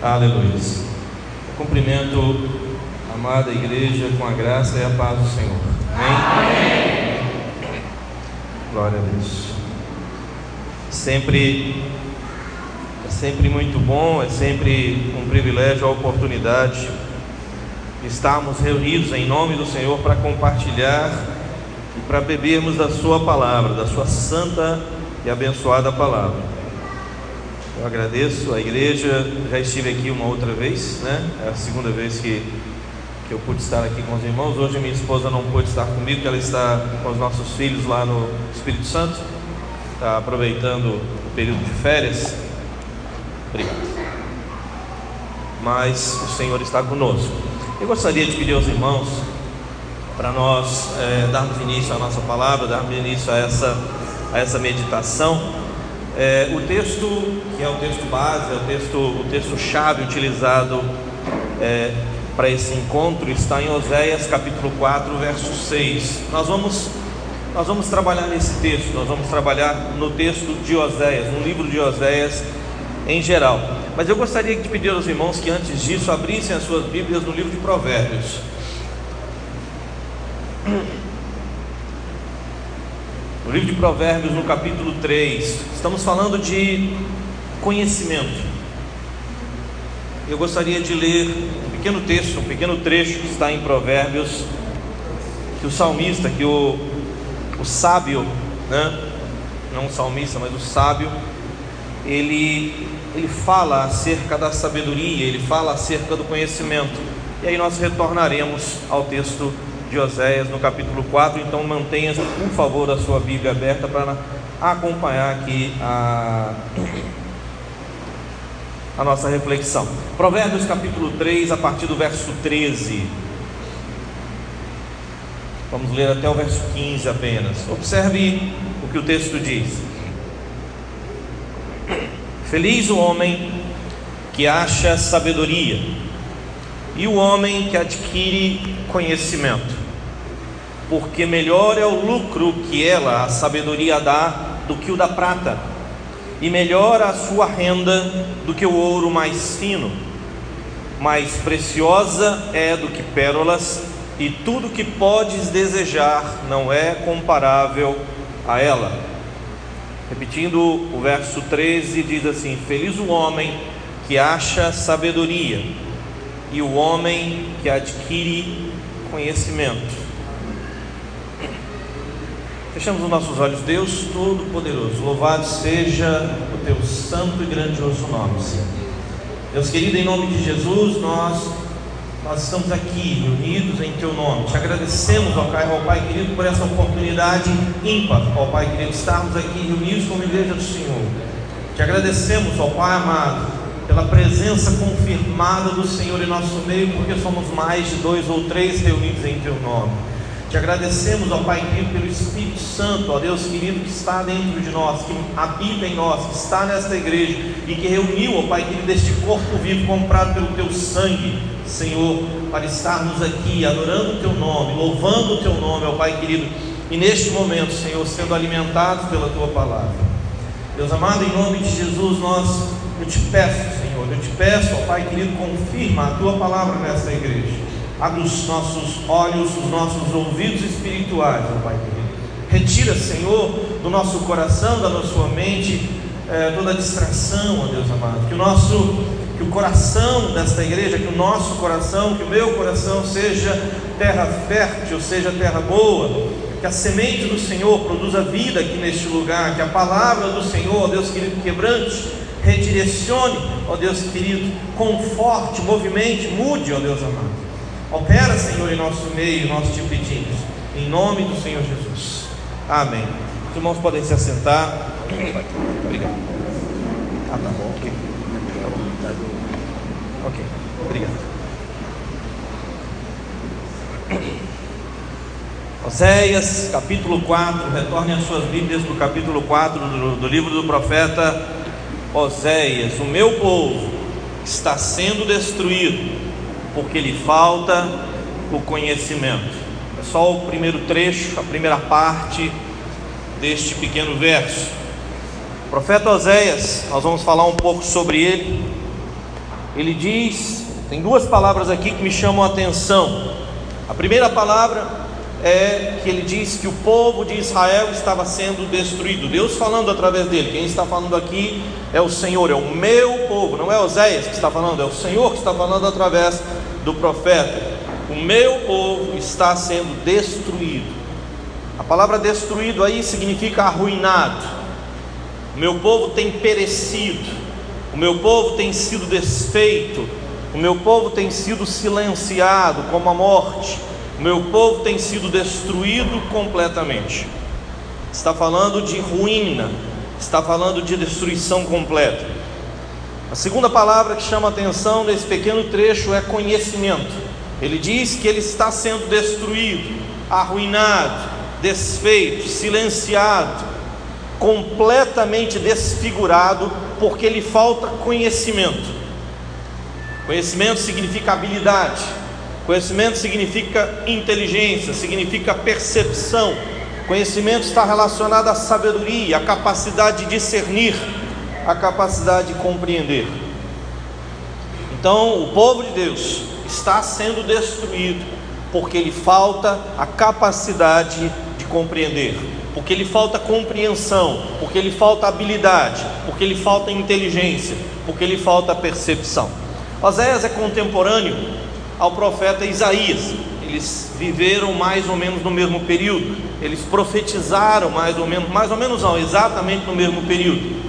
Aleluia. Eu cumprimento a amada igreja com a graça e a paz do Senhor. Amém? Glória a Deus. É sempre muito bom, é sempre um privilégio, a oportunidade de estarmos reunidos em nome do Senhor para compartilhar e para bebermos da sua palavra, da sua santa e abençoada palavra. Eu agradeço a igreja, já estive aqui uma outra vez, né? É a segunda vez que eu pude estar aqui com os irmãos. Hoje minha esposa não pôde estar comigo, porque ela está com os nossos filhos lá no Espírito Santo, está aproveitando o período de férias. Obrigado. Mas o Senhor está conosco. Eu gostaria de pedir aos irmãos para nós darmos início à nossa palavra, darmos início a essa meditação. O texto que é o texto base, o texto chave utilizado para esse encontro está em Oséias capítulo 4, verso 6. Nós vamos trabalhar nesse texto, nós vamos trabalhar no texto de Oséias, no livro de Oséias em geral. Mas eu gostaria de pedir aos irmãos que antes disso abrissem as suas Bíblias no livro de Provérbios. No livro de Provérbios, no capítulo 3, estamos falando de conhecimento. Eu gostaria de ler um pequeno texto, um pequeno trecho que está em Provérbios, que o salmista, que o sábio, né? Não o salmista, mas o sábio, ele fala acerca da sabedoria, ele fala acerca do conhecimento. E aí nós retornaremos ao texto de Oséias no capítulo 4. Então mantenha, por favor, a sua Bíblia aberta para acompanhar aqui a nossa reflexão. Provérbios capítulo 3, a partir do verso 13. Vamos ler até o verso 15 apenas. Observe o que o texto diz: Feliz o homem que acha sabedoria e o homem que adquire conhecimento, porque melhor é o lucro que ela, a sabedoria, dá do que o da prata, e melhor a sua renda do que o ouro mais fino. Mais preciosa é do que pérolas, e tudo que podes desejar não é comparável a ela. Repetindo o verso 13, diz assim: Feliz o homem que acha sabedoria e o homem que adquire conhecimento. Fechamos os nossos olhos. Deus Todo-Poderoso, louvado seja o teu santo e grandioso nome, Senhor. Deus querido, em nome de Jesus, nós estamos aqui reunidos em teu nome. Te agradecemos, ó Pai querido, por essa oportunidade ímpar, ó Pai querido, estarmos aqui reunidos como igreja do Senhor. Te agradecemos, ó Pai amado, pela presença confirmada do Senhor em nosso meio, porque somos mais de 2 ou 3 reunidos em teu nome. Te agradecemos, ó Pai querido, pelo Espírito Santo, ó Deus querido, que está dentro de nós, que habita em nós, que está nesta igreja e que reuniu, ó Pai querido, este corpo vivo comprado pelo teu sangue, Senhor, para estarmos aqui adorando o teu nome, louvando o teu nome, ó Pai querido, e neste momento, Senhor, sendo alimentados pela tua palavra. Deus amado, em nome de Jesus, eu te peço, Senhor, ó Pai querido, confirma a tua palavra nesta igreja. Abre os nossos olhos, os nossos ouvidos espirituais, ó Pai querido. Retira, Senhor, do nosso coração, da nossa mente, toda distração, ó Deus amado. Que o coração desta igreja, que o nosso coração, que o meu coração seja terra fértil, seja terra boa. Que a semente do Senhor produza vida aqui neste lugar. Que a palavra do Senhor, ó Deus querido, quebrante, redirecione, ó Deus querido, conforte, movimente, mude, ó Deus amado. Opera, Senhor, em nosso meio, nós te pedimos, em nome do Senhor Jesus. Amém. Os irmãos podem se assentar. Obrigado. Tá bom, ok. Ok, obrigado. Oséias, capítulo 4, retornem as suas Bíblias no capítulo 4 do livro do profeta Oséias. O meu povo está sendo destruído porque lhe falta o conhecimento. É só o primeiro trecho, a primeira parte deste pequeno verso. O profeta Oséias, nós vamos falar um pouco sobre ele. ele diz, tem duas palavras aqui que me chamam a atenção. A primeira palavra é que ele diz que o povo de Israel estava sendo destruído, Deus falando através dele. Quem está falando aqui é o Senhor, é o meu povo, não é Oséias que está falando, é o Senhor que está falando através do profeta. O meu povo está sendo destruído. A palavra destruído aí significa arruinado. O meu povo tem perecido, o meu povo tem sido desfeito, o meu povo tem sido silenciado como a morte, o meu povo tem sido destruído completamente. Está falando de ruína, está falando de destruição completa. A segunda palavra que chama a atenção nesse pequeno trecho é conhecimento. Ele diz que ele está sendo destruído, arruinado, desfeito, silenciado, completamente desfigurado, porque lhe falta conhecimento. Conhecimento significa habilidade, conhecimento significa inteligência, significa percepção. Conhecimento está relacionado à sabedoria, à capacidade de discernir, à capacidade de compreender. Então, o povo de Deus está sendo destruído porque lhe falta a capacidade de compreender, porque lhe falta compreensão, porque lhe falta habilidade, porque lhe falta inteligência, porque lhe falta percepção. Oséias é contemporâneo ao profeta Isaías. Eles viveram mais ou menos no mesmo período, eles profetizaram mais ou menos não, exatamente no mesmo período.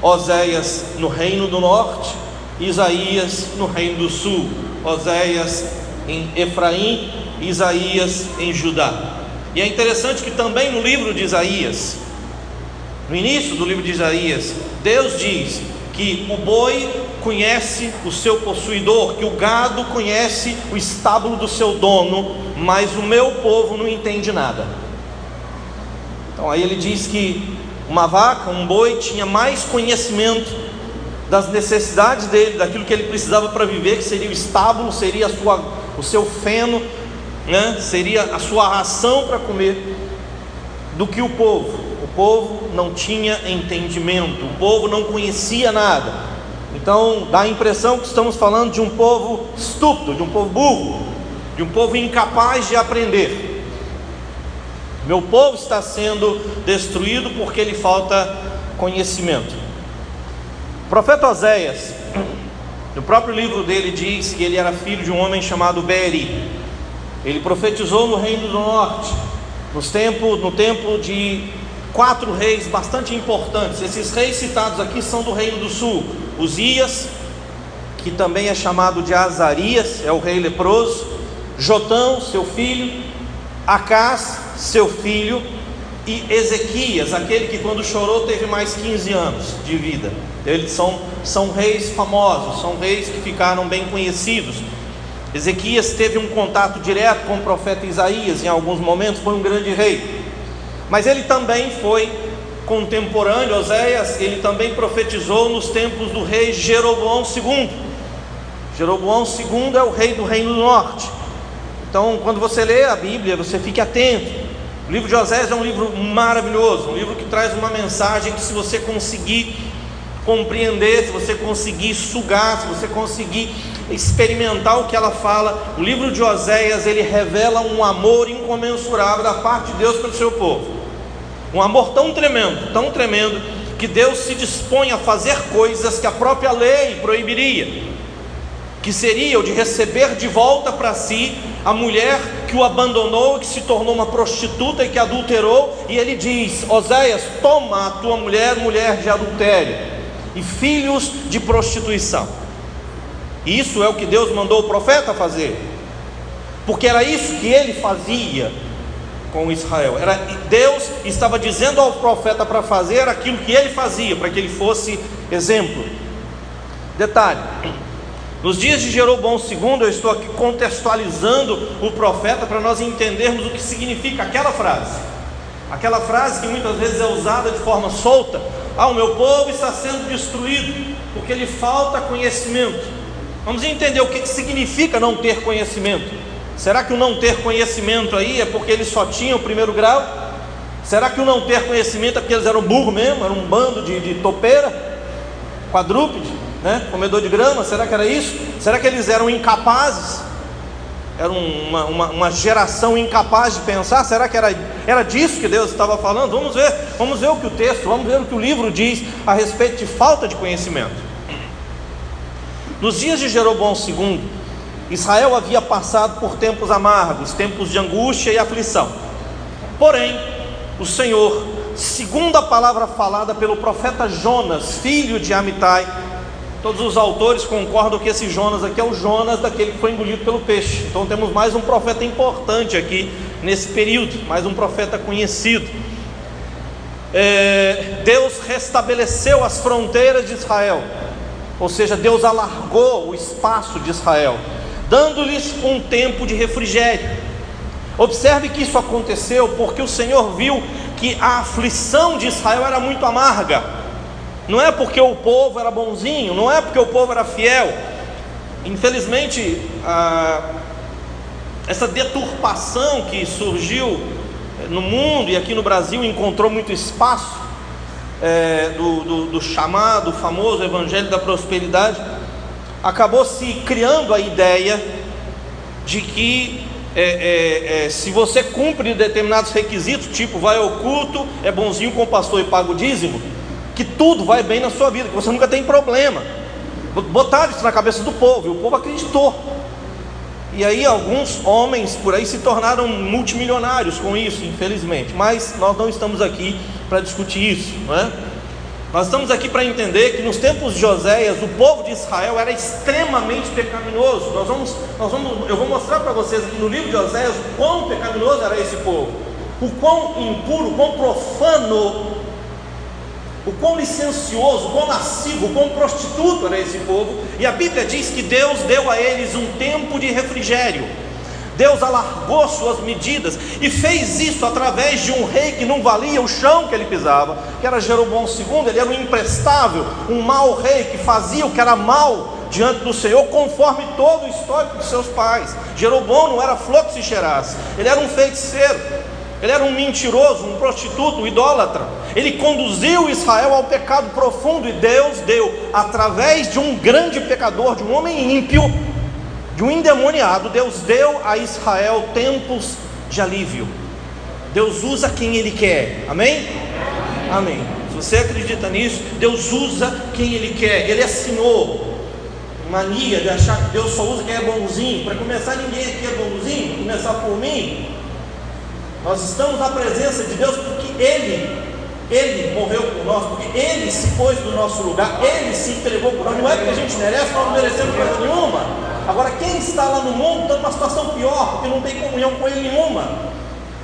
Oséias no reino do norte, Isaías no reino do sul. Oséias em Efraim, Isaías em Judá. E é interessante que também no livro de Isaías, no início do livro de Isaías, Deus diz que o boi conhece o seu possuidor, que o gado conhece o estábulo do seu dono, mas o meu povo não entende nada. Então aí ele diz que uma vaca, um boi, tinha mais conhecimento das necessidades dele, daquilo que ele precisava para viver, que seria o estábulo, seria o seu feno, né? Seria a sua ração para comer, do que o povo. O povo não tinha entendimento, o povo não conhecia nada. Então dá a impressão que estamos falando de um povo estúpido, de um povo burro, de um povo incapaz de aprender. Meu povo está sendo destruído porque lhe falta conhecimento. O profeta Oséias, no próprio livro dele, diz que ele era filho de um homem chamado Beeri. Ele profetizou no reino do norte, no tempo de 4 reis bastante importantes. Esses reis citados aqui são do reino do sul: Uzias, que também é chamado de Azarias, é o rei leproso; Jotão, seu filho; Acás, seu filho; e Ezequias, aquele que quando chorou teve mais 15 anos de vida. Eles são reis famosos, são reis que ficaram bem conhecidos. Ezequias teve um contato direto com o profeta Isaías em alguns momentos, foi um grande rei. Mas ele também foi contemporâneo, Oséias, ele também profetizou nos tempos do rei Jeroboão II. Jeroboão II é o rei do reino do norte. Então, quando você lê a Bíblia, você fique atento. O livro de Oséias é um livro maravilhoso, um livro que traz uma mensagem que, se você conseguir compreender, se você conseguir sugar, se você conseguir experimentar o que ela fala, o livro de Oséias, ele revela um amor incomensurável da parte de Deus pelo seu povo. Um amor tão tremendo, que Deus se dispõe a fazer coisas que a própria lei proibiria, que seria o de receber de volta para si a mulher que o abandonou, que se tornou uma prostituta e que adulterou. E ele diz: Oséias, toma a tua mulher, mulher de adultério e filhos de prostituição. E isso é o que Deus mandou o profeta fazer, porque era isso que ele fazia com Israel. Deus estava dizendo ao profeta para fazer aquilo que ele fazia, para que ele fosse exemplo. Detalhe: nos dias de Jeroboão II, eu estou aqui contextualizando o profeta para nós entendermos o que significa aquela frase que muitas vezes é usada de forma solta: o meu povo está sendo destruído porque lhe falta conhecimento. Vamos entender o que significa não ter conhecimento. Será que o não ter conhecimento aí é porque eles só tinham o primeiro grau? Será que o não ter conhecimento é porque eles eram burros mesmo, eram um bando de topeira, quadrúpede? né? Comedor de grama, será que era isso? Será que eles eram incapazes? Era uma geração incapaz de pensar? Será que era disso que Deus estava falando? Vamos ver o que o texto, vamos ver o que o livro diz a respeito de falta de conhecimento. Nos dias de Jeroboão II, Israel havia passado por tempos amargos, tempos de angústia e aflição. Porém, o Senhor, segundo a palavra falada pelo profeta Jonas, filho de Amitai, todos os autores concordam que esse Jonas aqui é o Jonas daquele que foi engolido pelo peixe. Então temos mais um profeta importante aqui nesse período, mais um profeta conhecido. Deus restabeleceu as fronteiras de Israel, ou seja, Deus alargou o espaço de Israel, dando-lhes um tempo de refrigério. Observe que isso aconteceu porque o Senhor viu que a aflição de Israel era muito amarga. Não é porque o povo era bonzinho, não é porque o povo era fiel. Infelizmente, essa deturpação que surgiu no mundo e aqui no Brasil encontrou muito espaço, do chamado, famoso Evangelho da Prosperidade, acabou se criando a ideia de que se você cumpre determinados requisitos, tipo vai ao culto, é bonzinho com o pastor e paga o dízimo, que tudo vai bem na sua vida, que você nunca tem problema. Botaram isso na cabeça do povo, e o povo acreditou. E aí alguns homens por aí se tornaram multimilionários com isso, infelizmente. Mas nós não estamos aqui para discutir isso, não é? Nós estamos aqui para entender que nos tempos de Oséias, o povo de Israel era extremamente pecaminoso. Eu vou mostrar para vocês aqui no livro de Oséias o quão pecaminoso era esse povo, o quão impuro, o quão profano, o quão licencioso, o quão lascivo, o quão prostituto era esse povo. E a Bíblia diz que Deus deu a eles um tempo de refrigério. Deus alargou suas medidas e fez isso através de um rei que não valia o chão que ele pisava, que era Jeroboão II. Ele era um imprestável, um mau rei que fazia o que era mal diante do Senhor, conforme todo o histórico de seus pais. Jeroboão não era flor que se cheirasse, ele era um feiticeiro. Ele era um mentiroso, um prostituto, um idólatra. Ele conduziu Israel ao pecado profundo, e Deus deu, através de um grande pecador, de um homem ímpio, de um endemoniado, Deus deu a Israel tempos de alívio. Deus usa quem Ele quer, amém? Amém. Se você acredita nisso, Deus usa quem Ele quer. Ele assinou mania de achar que Deus só usa quem é bonzinho. Para começar, ninguém aqui é bonzinho. Vou começar por mim. Nós estamos na presença de Deus porque Ele morreu por nós, porque Ele se pôs no nosso lugar, Ele se entregou por nós. Não é porque a gente merece, nós não merecemos coisa nenhuma. Agora, quem está lá no mundo está numa situação pior, porque não tem comunhão com Ele nenhuma.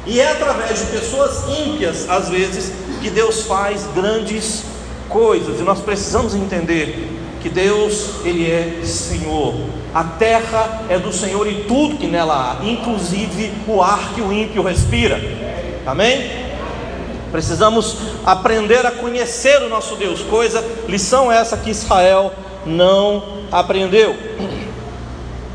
E é através de pessoas ímpias, às vezes, que Deus faz grandes coisas. E nós precisamos entender que Deus, Ele é Senhor. A terra é do Senhor e tudo que nela há, inclusive o ar que o ímpio respira. Amém? Precisamos aprender a conhecer o nosso Deus, lição essa que Israel não aprendeu.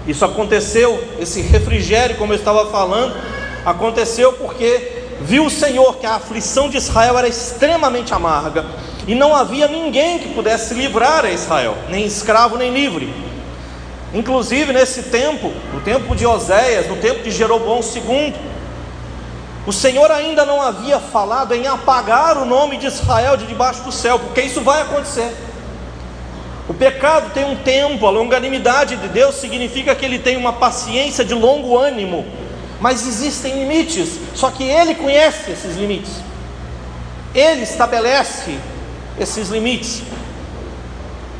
Isso aconteceu, esse refrigério, como eu estava falando, aconteceu porque viu o Senhor que a aflição de Israel era extremamente amarga, e não havia ninguém que pudesse livrar a Israel, nem escravo nem livre. Inclusive nesse tempo, no tempo de Oséias, no tempo de Jeroboão II, o Senhor ainda não havia falado em apagar o nome de Israel de debaixo do céu, porque isso vai acontecer. O pecado tem um tempo, a longanimidade de Deus significa que Ele tem uma paciência de longo ânimo, mas existem limites, só que Ele conhece esses limites, Ele estabelece esses limites.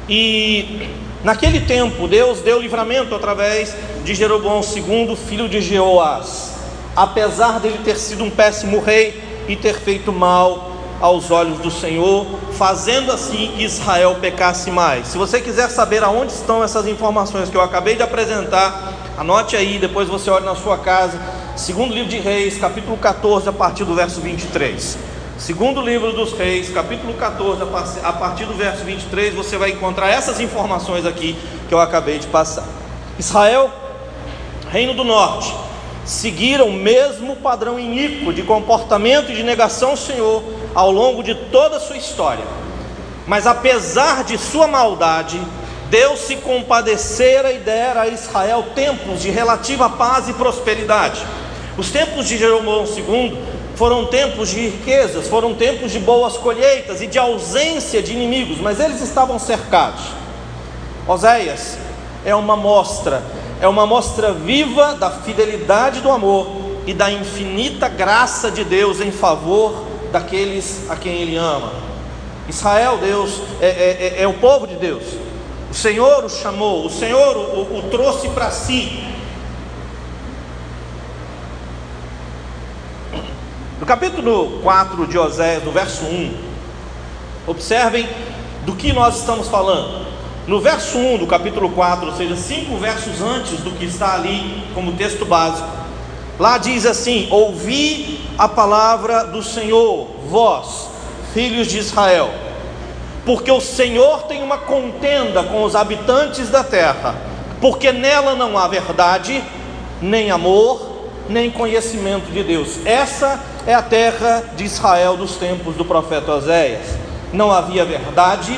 E naquele tempo Deus deu livramento através de Jeroboão II, filho de Jeoás, apesar dele ter sido um péssimo rei e ter feito mal aos olhos do Senhor, fazendo assim que Israel pecasse mais. Se você quiser saber aonde estão essas informações que eu acabei de apresentar, anote aí, depois você olha na sua casa. Segundo livro de Reis, capítulo 14, a partir do verso 23. Segundo livro dos Reis, capítulo 14, a partir do verso 23, você vai encontrar essas informações aqui que eu acabei de passar. Israel, reino do norte, seguiram o mesmo padrão iníquo de comportamento e de negação ao Senhor ao longo de toda a sua história. Mas apesar de sua maldade, Deus se compadecera e dera a Israel tempos de relativa paz e prosperidade. Os tempos de Jeroboão II foram tempos de riquezas, foram tempos de boas colheitas e de ausência de inimigos, mas eles estavam cercados. Oséias é uma mostra viva da fidelidade do amor e da infinita graça de Deus em favor daqueles a quem Ele ama. Israel, Deus, é o povo de Deus. O Senhor o chamou, o Senhor o trouxe para si. No capítulo 4 de Oséias, no verso 1, observem do que nós estamos falando. No verso 1 do capítulo 4, ou seja, 5 versos antes do que está ali como texto básico, lá diz assim: ouvi a palavra do Senhor, vós, filhos de Israel, porque o Senhor tem uma contenda com os habitantes da terra, porque nela não há verdade, nem amor, nem conhecimento de Deus. Essa é a terra de Israel dos tempos do profeta Oséias. Não havia verdade,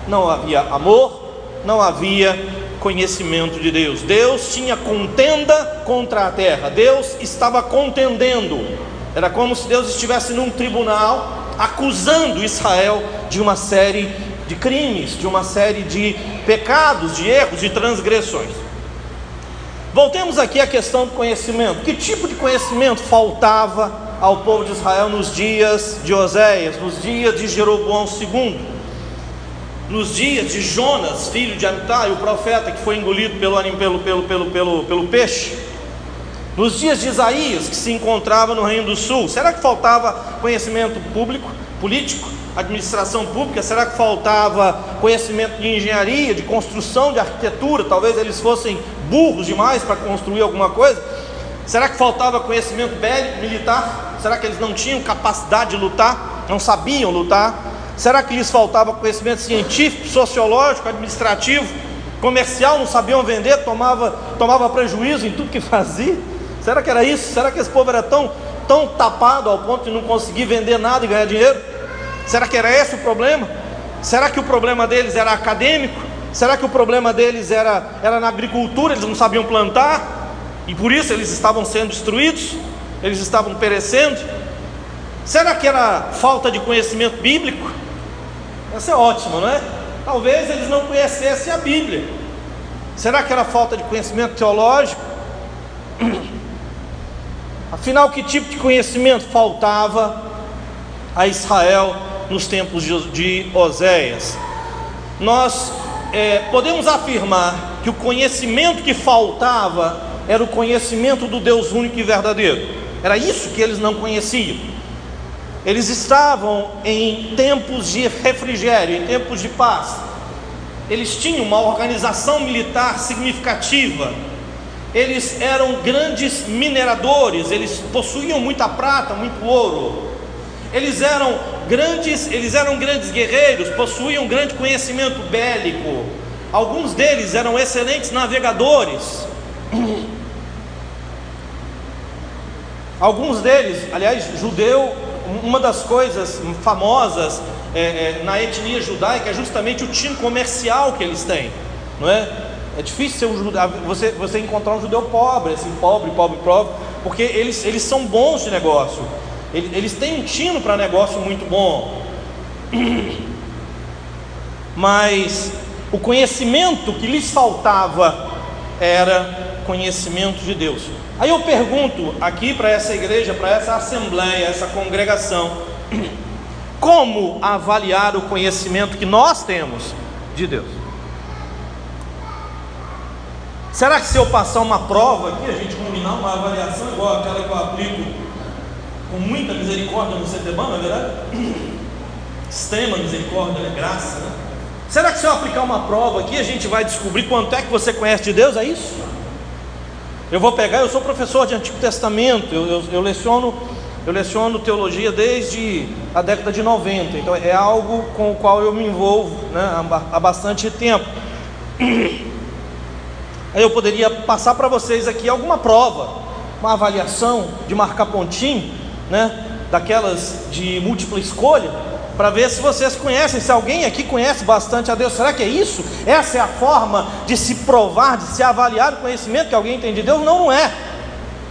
não havia amor, não havia conhecimento de Deus. Deus tinha contenda contra a terra, Deus estava contendendo. Era como se Deus estivesse num tribunal acusando Israel de uma série de crimes, de uma série de pecados, de erros, de transgressões. Voltemos aqui à questão do conhecimento. Que tipo de conhecimento faltava ao povo de Israel nos dias de Oséias, nos dias de Jeroboão II, nos dias de Jonas, filho de Amitai, o profeta que foi engolido pelo peixe, nos dias de Isaías, que se encontrava no Reino do Sul? Será que faltava conhecimento público, político, administração pública? Será que faltava conhecimento de engenharia, de construção, de arquitetura? Talvez eles fossem burros demais para construir alguma coisa. Será que faltava conhecimento bélico, militar? Será que eles não tinham capacidade de lutar? Não sabiam lutar? Será que lhes faltava conhecimento científico, sociológico, administrativo, comercial? Não sabiam vender, tomava prejuízo em tudo que fazia? Será que era isso? Será que esse povo era tão tapado ao ponto de não conseguir vender nada e ganhar dinheiro? Será que era esse o problema? Será que o problema deles era acadêmico? Será que o problema deles era na agricultura? Eles não sabiam plantar e por isso eles estavam sendo destruídos? Eles estavam perecendo? Será que era falta de conhecimento bíblico? Essa é ótima, não é? Talvez eles não conhecessem a Bíblia. Será que era falta de conhecimento teológico? Afinal, que tipo de conhecimento faltava a Israel nos tempos de Oséias? Nós podemos afirmar que o conhecimento que faltava era o conhecimento do Deus único e verdadeiro. Era isso que eles não conheciam. Eles estavam em tempos de refrigério, em tempos de paz. Eles tinham uma organização militar significativa. Eles eram grandes mineradores, eles possuíam muita prata, muito ouro. Eles eram grandes guerreiros, possuíam grande conhecimento bélico. Alguns deles eram excelentes navegadores. Alguns deles, aliás, judeu, uma das coisas famosas na etnia judaica é justamente o tino comercial que eles têm, não é? É difícil ser um judeu, você encontrar um judeu pobre, assim, pobre, porque eles são bons de negócio. Eles têm um tino para negócio muito bom. Mas o conhecimento que lhes faltava era conhecimento de Deus. Aí eu pergunto aqui para essa igreja, para essa assembleia, essa congregação: como avaliar o conhecimento que nós temos de Deus? Será que se eu passar uma prova aqui, a gente combinar uma avaliação igual aquela que eu aplico com muita misericórdia no CETEBAN, não é verdade? Extrema misericórdia, né? Graça, né? Será que se eu aplicar uma prova aqui, a gente vai descobrir quanto é que você conhece de Deus? É isso? Eu vou pegar, eu sou professor de Antigo Testamento, eu leciono teologia desde a década de 90, então é algo com o qual eu me envolvo, né, há bastante tempo. Aí eu poderia passar para vocês aqui alguma prova, uma avaliação de marcar pontinho, né, daquelas de múltipla escolha, para ver se vocês conhecem, se alguém aqui conhece bastante a Deus. Será que é isso? Essa é a forma de se provar, de se avaliar o conhecimento que alguém tem de Deus? Não, não é.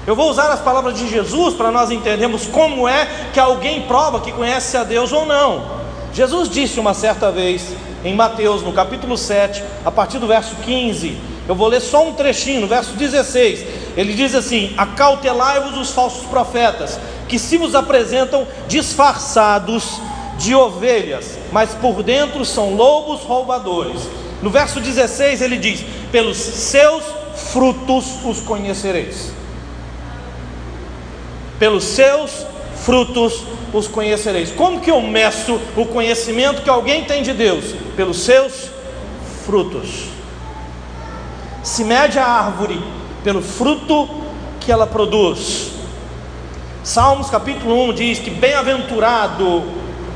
Eu vou usar as palavras de Jesus para nós entendermos como é que alguém prova que conhece a Deus ou não. Jesus disse uma certa vez, em Mateus, no capítulo 7, a partir do verso 15, eu vou ler só um trechinho, no verso 16, ele diz assim: acautelai-vos os falsos profetas, que se vos apresentam disfarçados de ovelhas, mas por dentro são lobos roubadores. No verso 16 ele diz: pelos seus frutos os conhecereis. Pelos seus frutos os conhecereis. Como que eu meço o conhecimento que alguém tem de Deus? Pelos seus frutos. Se mede a árvore pelo fruto que ela produz. Salmos capítulo 1 diz que bem-aventurado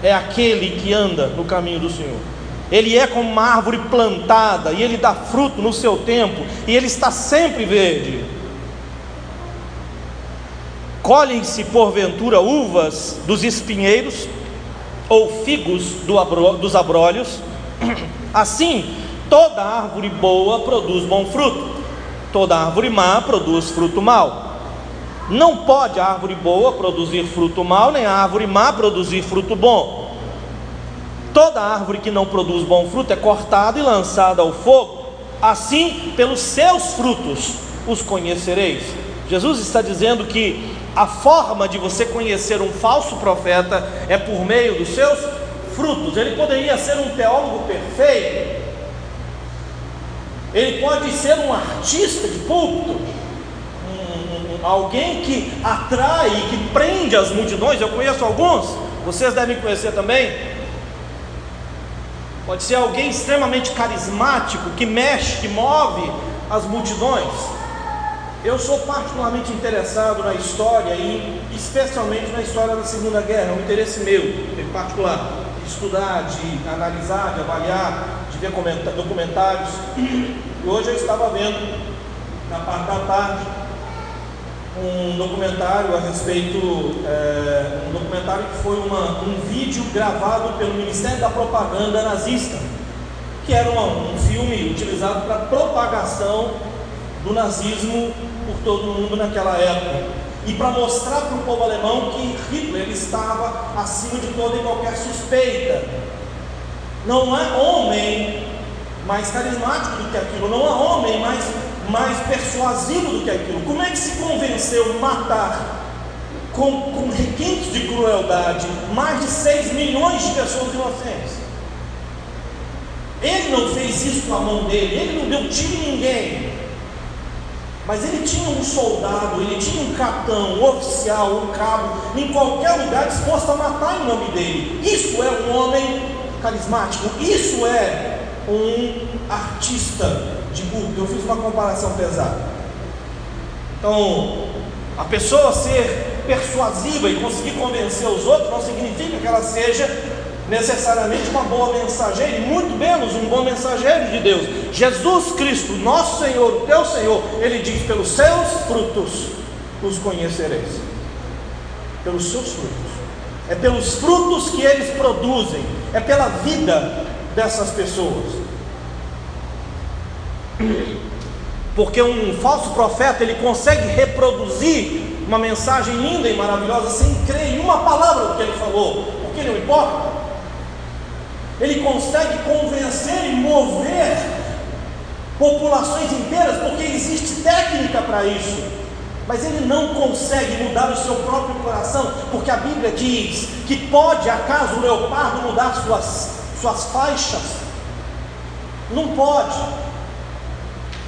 é aquele que anda no caminho do Senhor. Ele é como uma árvore plantada, e ele dá fruto no seu tempo, e ele está sempre verde. Colhem-se porventura uvas dos espinheiros, ou figos dos abrolhos? Assim, toda árvore boa produz bom fruto, toda árvore má produz fruto mau. Não pode a árvore boa produzir fruto mau, nem a árvore má produzir fruto bom. Toda árvore que não produz bom fruto é cortada e lançada ao fogo. Assim, pelos seus frutos os conhecereis. Jesus está dizendo que a forma de você conhecer um falso profeta é por meio dos seus frutos. Ele poderia ser um teólogo perfeito, ele pode ser um artista de púlpito, alguém que atrai, que prende as multidões. Eu conheço alguns, vocês devem conhecer também. Pode ser alguém extremamente carismático, que mexe, que move as multidões. Eu sou particularmente interessado na história, e especialmente na história da Segunda Guerra. É um interesse meu, em particular, de estudar, de analisar, de avaliar, de ver documentários. E hoje eu estava vendo, na parte da tarde, um documentário a respeito, um documentário que foi um vídeo gravado pelo Ministério da Propaganda nazista, que era um filme utilizado para propagação do nazismo por todo o mundo naquela época, e para mostrar para o povo alemão que Hitler estava acima de toda e qualquer suspeita. Não há homem mais carismático do que aquilo, não há homem mais persuasivo do que aquilo. Como é que se convenceu matar com requintes de crueldade mais de 6 milhões de pessoas inocentes? Ele não fez isso com a mão dele, ele não deu tiro em ninguém, mas ele tinha um soldado, ele tinha um capitão, um oficial, um cabo, em qualquer lugar disposto a matar em nome dele. Isso é um homem carismático, isso é um artista de púlpito. Eu fiz uma comparação pesada. Então, a pessoa ser persuasiva e conseguir convencer os outros não significa que ela seja necessariamente uma boa mensageira, e muito menos um bom mensageiro de Deus. Jesus Cristo, nosso Senhor, o teu Senhor, ele diz: pelos seus frutos os conhecereis. Pelos seus frutos. É pelos frutos que eles produzem, é pela vida dessas pessoas. Porque um falso profeta, ele consegue reproduzir uma mensagem linda e maravilhosa sem crer em uma palavra do que ele falou, porque não importa. Ele consegue convencer e mover populações inteiras, porque existe técnica para isso. Mas ele não consegue mudar o seu próprio coração, porque a Bíblia diz que pode acaso o leopardo mudar suas faixas? Não pode.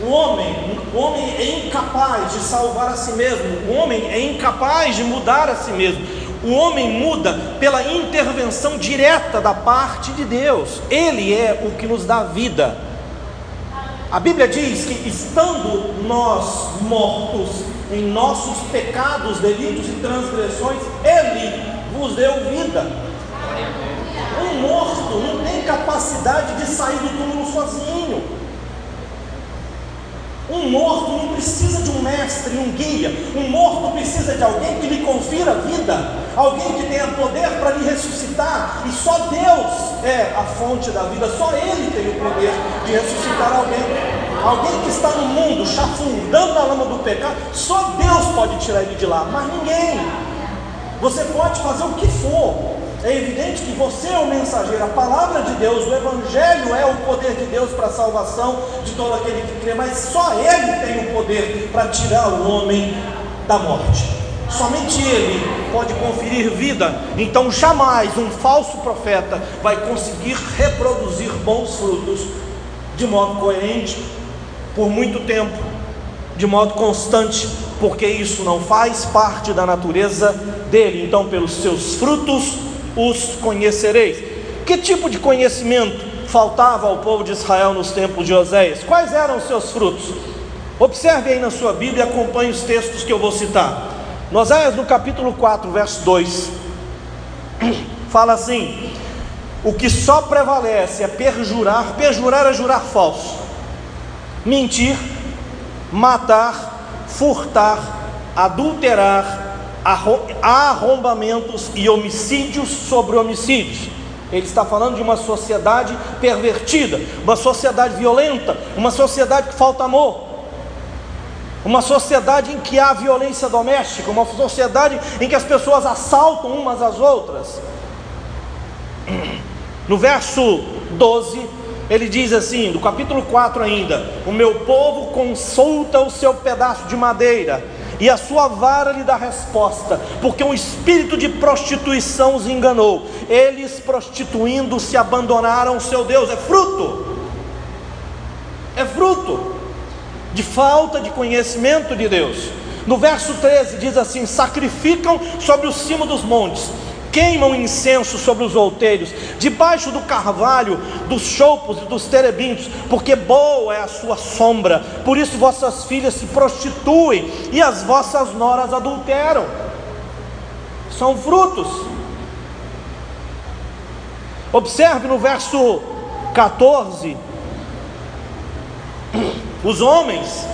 O homem é incapaz de salvar a si mesmo. O homem é incapaz de mudar a si mesmo. O homem muda pela intervenção direta da parte de Deus. Ele é o que nos dá vida. A Bíblia diz que, estando nós mortos em nossos pecados, delitos e transgressões, Ele vos deu vida. Um morto não tem capacidade de sair do túmulo sozinho. Um morto não precisa de um mestre, um guia. Um morto precisa de alguém que lhe confira vida. alguém que tenha poder para lhe ressuscitar, e só Deus é a fonte da vida, só Ele tem o poder de ressuscitar alguém que está no mundo, chafurdando na lama do pecado, só Deus pode tirar ele de lá, mas ninguém. Você pode fazer o que for, é evidente que você é o mensageiro, a palavra de Deus, o Evangelho é o poder de Deus para a salvação de todo aquele que crê, mas só Ele tem o poder para tirar o homem da morte, somente Ele pode conferir vida. Então jamais um falso profeta vai conseguir reproduzir bons frutos de modo coerente, por muito tempo, de modo constante, porque isso não faz parte da natureza dele. Então pelos seus frutos os conhecereis. Que tipo de conhecimento faltava ao povo de Israel nos tempos de Oséias? Quais eram os seus frutos? Observe aí na sua Bíblia e acompanhe os textos que eu vou citar. No Oséias, no capítulo 4, verso 2, fala assim: o que só prevalece é perjurar é jurar falso, mentir, matar, furtar, adulterar, arrombamentos e homicídios sobre homicídios. Ele está falando de uma sociedade pervertida, uma sociedade violenta, uma sociedade que falta amor, uma sociedade em que há violência doméstica, uma sociedade em que as pessoas assaltam umas às outras. No verso 12, ele diz assim, do capítulo 4 ainda: o meu povo consulta o seu pedaço de madeira, e a sua vara lhe dá resposta, porque um espírito de prostituição os enganou. Eles, prostituindo-se, abandonaram o seu Deus. É fruto de falta de conhecimento de Deus. No verso 13 diz assim: sacrificam sobre o cimo dos montes, queimam incenso sobre os outeiros, debaixo do carvalho, dos choupos e dos terebintos, porque boa é a sua sombra. Por isso vossas filhas se prostituem e as vossas noras adulteram. São frutos. Observe no verso 14: os homens,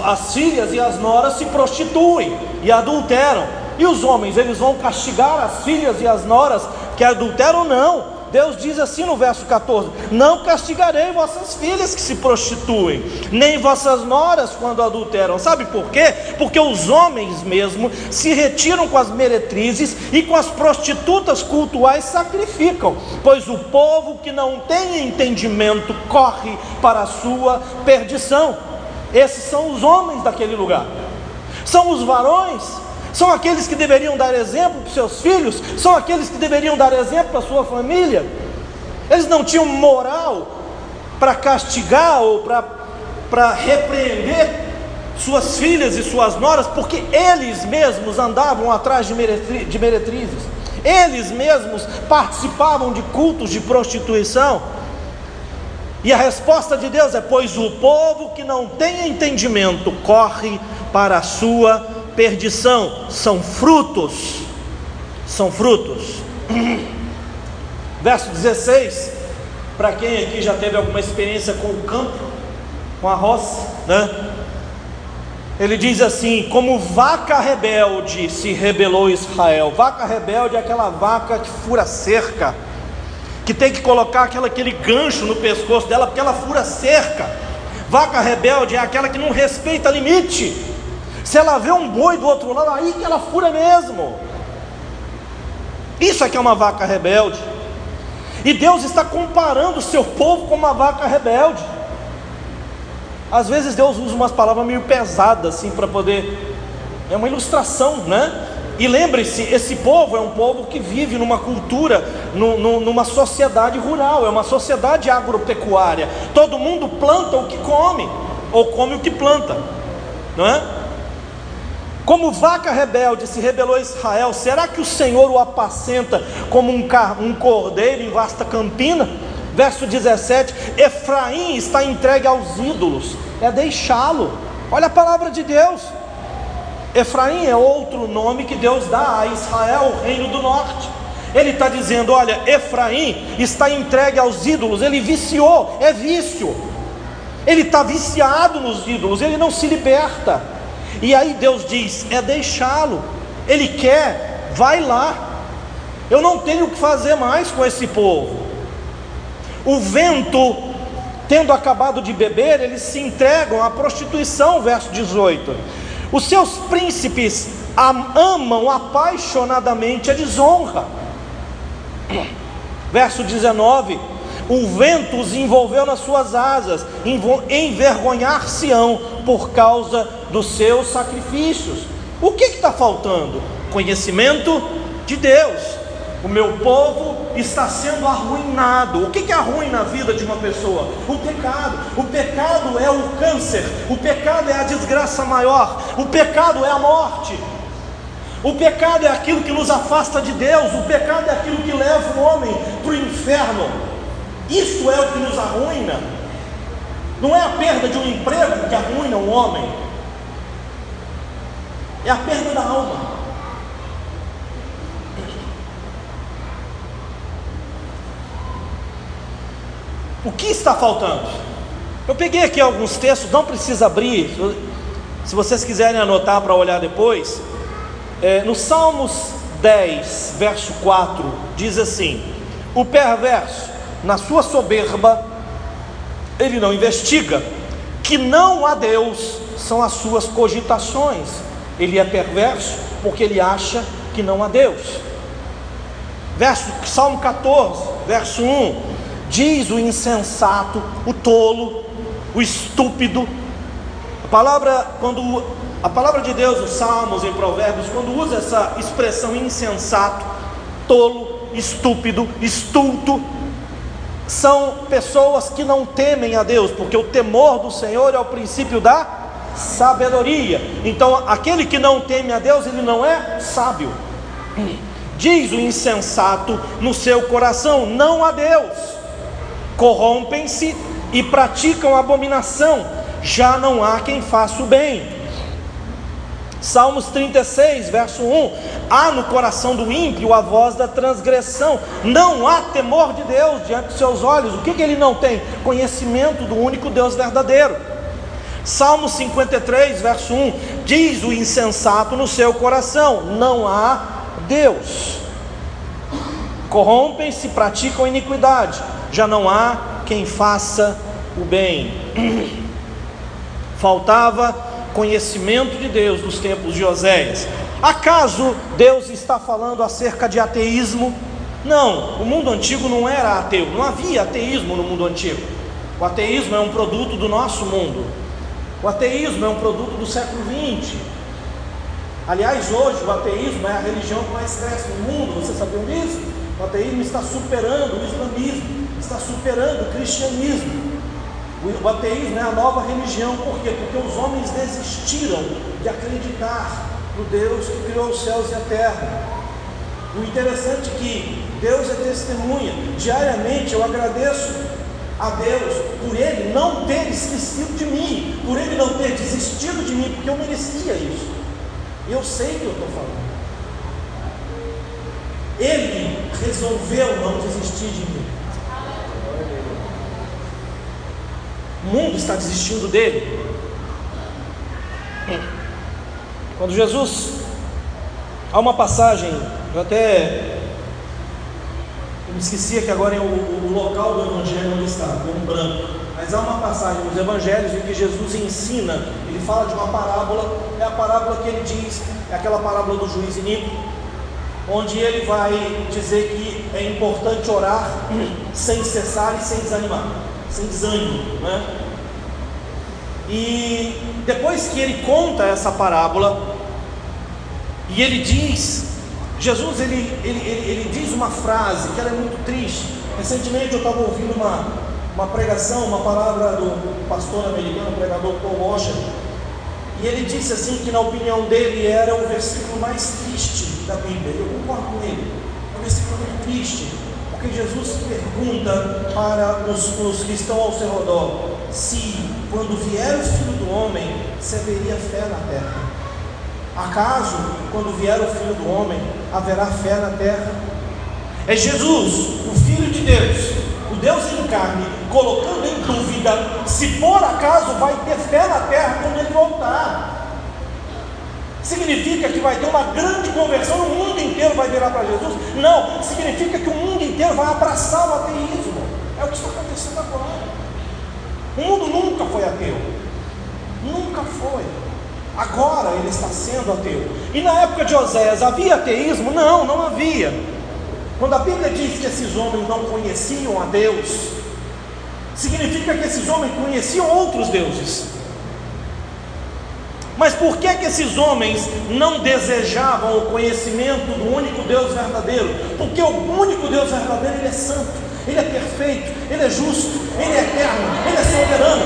as filhas e as noras se prostituem e adulteram. E os homens, eles vão castigar as filhas e as noras que adulteram? Não. Deus diz assim no verso 14: não castigarei vossas filhas que se prostituem, nem vossas noras quando adulteram. Sabe por quê? Porque os homens mesmo se retiram com as meretrizes e com as prostitutas cultuais sacrificam, pois o povo que não tem entendimento corre para a sua perdição. Esses são os homens daquele lugar, são os varões, são aqueles que deveriam dar exemplo para os seus filhos, são aqueles que deveriam dar exemplo para a sua família. Eles não tinham moral para castigar ou para repreender suas filhas e suas noras, porque eles mesmos andavam atrás de meretrizes, eles mesmos participavam de cultos de prostituição. E a resposta de Deus é: pois o povo que não tem entendimento corre para a sua perdição. São frutos. Verso 16, para quem aqui já teve alguma experiência com o campo, com a roça, né? Ele diz assim: como vaca rebelde se rebelou Israel. Vaca rebelde é aquela vaca que fura cerca, que tem que colocar aquele gancho no pescoço dela, porque ela fura cerca. Vaca rebelde é aquela que não respeita limite. Se ela vê um boi do outro lado, aí que ela fura mesmo. Isso aqui é uma vaca rebelde. E Deus está comparando o seu povo com uma vaca rebelde. Às vezes Deus usa umas palavras meio pesadas assim para poder, é uma ilustração, né? E lembre-se, esse povo é um povo que vive numa cultura, numa sociedade rural, é uma sociedade agropecuária. Todo mundo planta o que come, ou come o que planta, não é? Como vaca rebelde se rebelou Israel, será que o Senhor o apacenta como um cordeiro em vasta campina? Verso 17: Efraim está entregue aos ídolos, é deixá-lo. Olha a palavra de Deus. Efraim é outro nome que Deus dá a Israel, o reino do norte. Ele está dizendo: olha, Efraim está entregue aos ídolos, ele viciou, é vício, ele está viciado nos ídolos, ele não se liberta. E aí Deus diz: é deixá-lo. Ele quer vai lá, eu não tenho o que fazer mais com esse povo. O vento, tendo acabado de beber, eles se entregam à prostituição, verso 18. Os seus príncipes amam apaixonadamente a desonra. Verso 19: o vento os envolveu nas suas asas, envergonhar-se-ão por causa dos seus sacrifícios. O que está faltando? Conhecimento de Deus. O meu povo está sendo arruinado. O que arruina a vida de uma pessoa? O pecado. O pecado é o câncer. O pecado é a desgraça maior. O pecado é a morte. O pecado é aquilo que nos afasta de Deus. O pecado é aquilo que leva o homem para o inferno. Isso é o que nos arruina. Não é a perda de um emprego que arruina um homem, é a perda da alma. O que está faltando? Eu peguei aqui alguns textos, não precisa abrir, se vocês quiserem anotar para olhar depois. No Salmos 10, verso 4, diz assim: o perverso, na sua soberba, ele não investiga, que não há Deus, são as suas cogitações. Ele é perverso porque ele acha que não há Deus. Salmo 14, verso 1, diz o insensato, o tolo, o estúpido. A palavra de Deus, os Salmos, em Provérbios, quando usa essa expressão insensato, tolo, estúpido, estulto, são pessoas que não temem a Deus, porque o temor do Senhor é o princípio da sabedoria. Então aquele que não teme a Deus, ele não é sábio. Diz o insensato no seu coração: não há Deus. Corrompem-se e praticam abominação, já não há quem faça o bem. Salmos 36, verso 1: há no coração do ímpio a voz da transgressão, não há temor de Deus diante dos seus olhos. O que ele não tem? Conhecimento do único Deus verdadeiro. Salmos 53, verso 1: diz o insensato no seu coração: não há Deus. Corrompem-se, praticam iniquidade, já não há quem faça o bem. Faltava conhecimento de Deus nos tempos de Oséias. Acaso Deus está falando acerca de ateísmo? Não, o mundo antigo não era ateu, não havia ateísmo no mundo antigo. O ateísmo é um produto do nosso mundo. O ateísmo é um produto do século XX. Aliás, hoje o ateísmo é a religião que mais cresce no mundo. Vocês sabiam disso? O ateísmo está superando o islamismo, está superando o cristianismo. O ateísmo é a nova religião. Por quê? Porque os homens desistiram de acreditar no Deus que criou os céus e a terra. O interessante é que Deus é testemunha. Diariamente eu agradeço a Deus por Ele não ter esquecido de mim, por Ele não ter desistido de mim, porque eu merecia isso. Eu sei o que eu estou falando. Ele resolveu não desistir de mim. O mundo está desistindo dele. Quando Jesus, há uma passagem, eu me esqueci que agora é o local do evangelho onde está, deu um branco, mas há uma passagem nos evangelhos em que Jesus ensina, ele fala de uma parábola, é a parábola que ele diz, é aquela parábola do juiz iníquo, onde ele vai dizer que é importante orar sem cessar e sem desanimar, sem desânimo, né? E depois que ele conta essa parábola, e ele diz, Jesus ele diz uma frase que ela é muito triste. Recentemente eu estava ouvindo uma pregação, uma palavra do pastor americano, o pregador Paul Washer, e ele disse assim que na opinião dele era o versículo mais triste da Bíblia. Eu concordo com ele, é um versículo muito triste, porque Jesus pergunta para os que estão ao seu redor se quando vier o Filho do Homem se haveria fé na terra. Acaso quando vier o Filho do Homem haverá fé na terra? É Jesus, o Filho de Deus, o Deus em carne, colocando em dúvida se por acaso vai ter fé na terra quando Ele voltar. Significa que vai ter uma grande conversão, o mundo inteiro vai virar para Jesus? Não, significa que o mundo inteiro vai abraçar o ateísmo. É o que está acontecendo agora. O mundo nunca foi ateu, nunca foi. Agora ele está sendo ateu. E na época de Oséias havia ateísmo? Não, não havia. Quando a Bíblia diz que esses homens não conheciam a Deus, significa que esses homens conheciam outros deuses. Mas por que esses homens não desejavam o conhecimento do único Deus verdadeiro? Porque o único Deus verdadeiro, Ele é santo, Ele é perfeito, Ele é justo, Ele é eterno, Ele é soberano.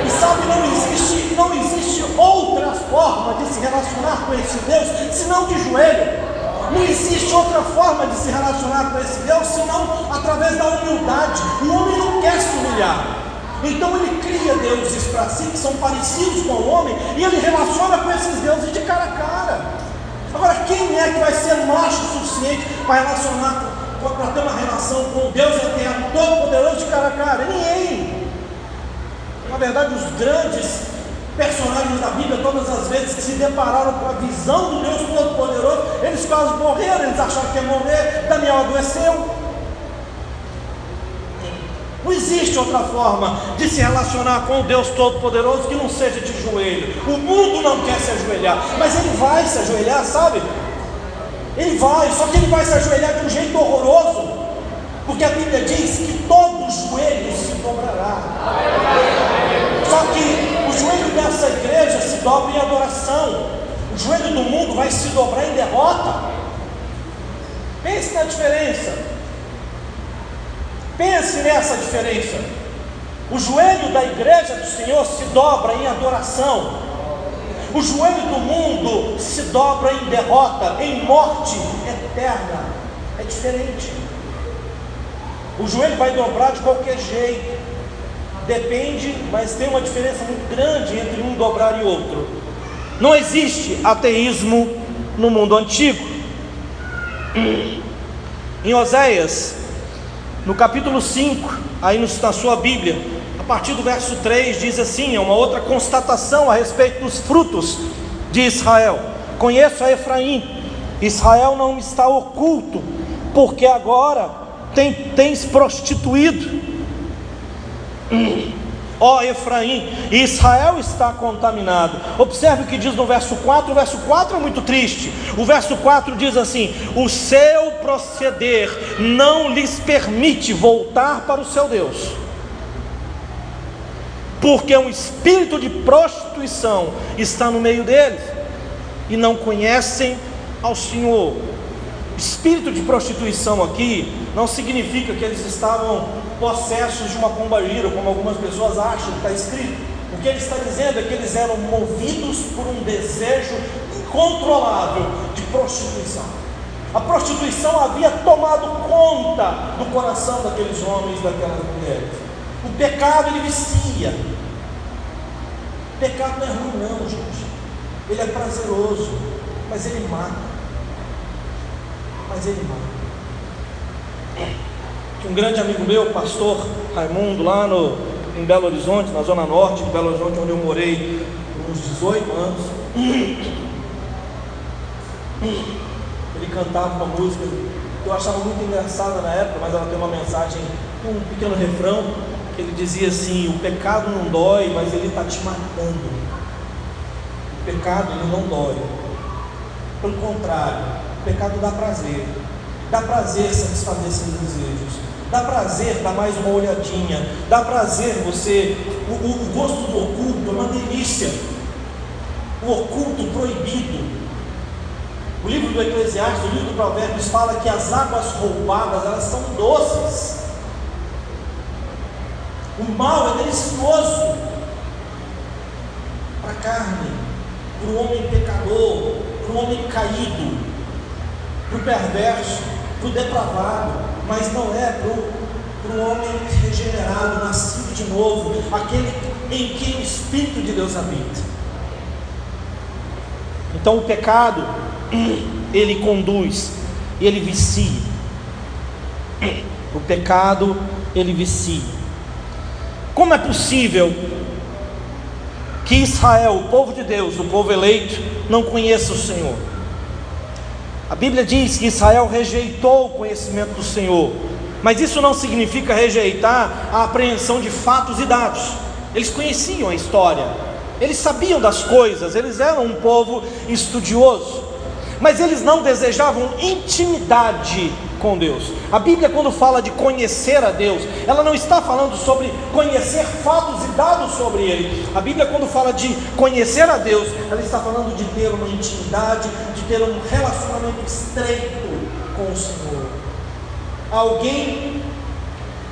E sabe, não existe outra forma de se relacionar com esse Deus senão de joelho. Não existe outra forma de se relacionar com esse Deus senão através da humildade. O homem não quer se humilhar. Então ele cria deuses para si que são parecidos com o homem, e ele relaciona com esses deuses de cara a cara. Agora, quem é que vai ser macho o suficiente para ter uma relação com o Deus eterno, todo poderoso, de cara a cara? Ninguém. Na verdade, os grandes personagens da Bíblia, todas as vezes que se depararam com a visão do Deus Todo-Poderoso, eles quase morreram, eles acharam que ia morrer. Daniel adoeceu. Não existe outra forma de se relacionar com o Deus Todo-Poderoso que não seja de joelho. O mundo não quer se ajoelhar, mas ele vai se ajoelhar, sabe? Ele vai, só que ele vai se ajoelhar de um jeito horroroso, porque a Bíblia diz que todo joelho se dobrará. Só que o joelho dessa igreja se dobra em adoração, o joelho do mundo vai se dobrar em derrota. Pense na diferença. Pense nessa diferença. O joelho da igreja do Senhor se dobra em adoração. O joelho do mundo se dobra em derrota, em morte eterna. É diferente. O joelho vai dobrar de qualquer jeito. Depende, mas tem uma diferença muito grande entre um dobrar e outro. Não existe ateísmo no mundo antigo. Em Oséias, no capítulo 5, aí na sua Bíblia, a partir do verso 3, diz assim, é uma outra constatação a respeito dos frutos de Israel. Conheço a Efraim, Israel não está oculto, porque agora tens prostituído. Ó Efraim, Israel está contaminado. Observe o que diz no verso 4. O verso 4 é muito triste. O verso 4 diz assim: o seu proceder não lhes permite voltar para o seu Deus, porque um espírito de prostituição está no meio deles, e não conhecem ao Senhor. Espírito de prostituição aqui não significa que eles estavam possessos de uma pombagira, como algumas pessoas acham que está escrito. O que ele está dizendo é que eles eram movidos por um desejo incontrolável de prostituição. A prostituição havia tomado conta do coração daqueles homens e daquelas mulheres. O pecado, ele vicia. O pecado não é ruim não, gente. Ele é prazeroso, mas ele mata. Um grande amigo meu, pastor Raimundo, lá em Belo Horizonte, na zona norte de Belo Horizonte, onde eu morei por uns 18 anos, ele cantava uma música que eu achava muito engraçada na época, mas ela tem uma mensagem, um pequeno refrão, que ele dizia assim: o pecado não dói, mas ele está te matando. O pecado, ele não dói, pelo contrário, o pecado dá prazer satisfazer esses desejos, dá prazer dar mais uma olhadinha, dá prazer você, o gosto do oculto é uma delícia, o oculto proibido. O livro do Eclesiastes, o livro do Provérbios fala que as águas roubadas, elas são doces. O mal é delicioso para a carne, para o homem pecador, para o homem caído, para o perverso, para o depravado, mas não é para o homem regenerado, nascido de novo, aquele em quem o Espírito de Deus habita. Então o pecado, ele conduz, ele vicia. O pecado, ele vicia. Como é possível que Israel, o povo de Deus, o povo eleito, não conheça o Senhor. A Bíblia diz que Israel rejeitou o conhecimento do Senhor, mas isso não significa rejeitar a apreensão de fatos e dados. Eles conheciam a história, eles sabiam das coisas, eles eram um povo estudioso, mas eles não desejavam intimidade com Deus. A Bíblia, quando fala de conhecer a Deus, ela não está falando sobre conhecer fatos e dados sobre Ele. A Bíblia, quando fala de conhecer a Deus, ela está falando de ter uma intimidade, de ter um relacionamento estreito com o Senhor. Alguém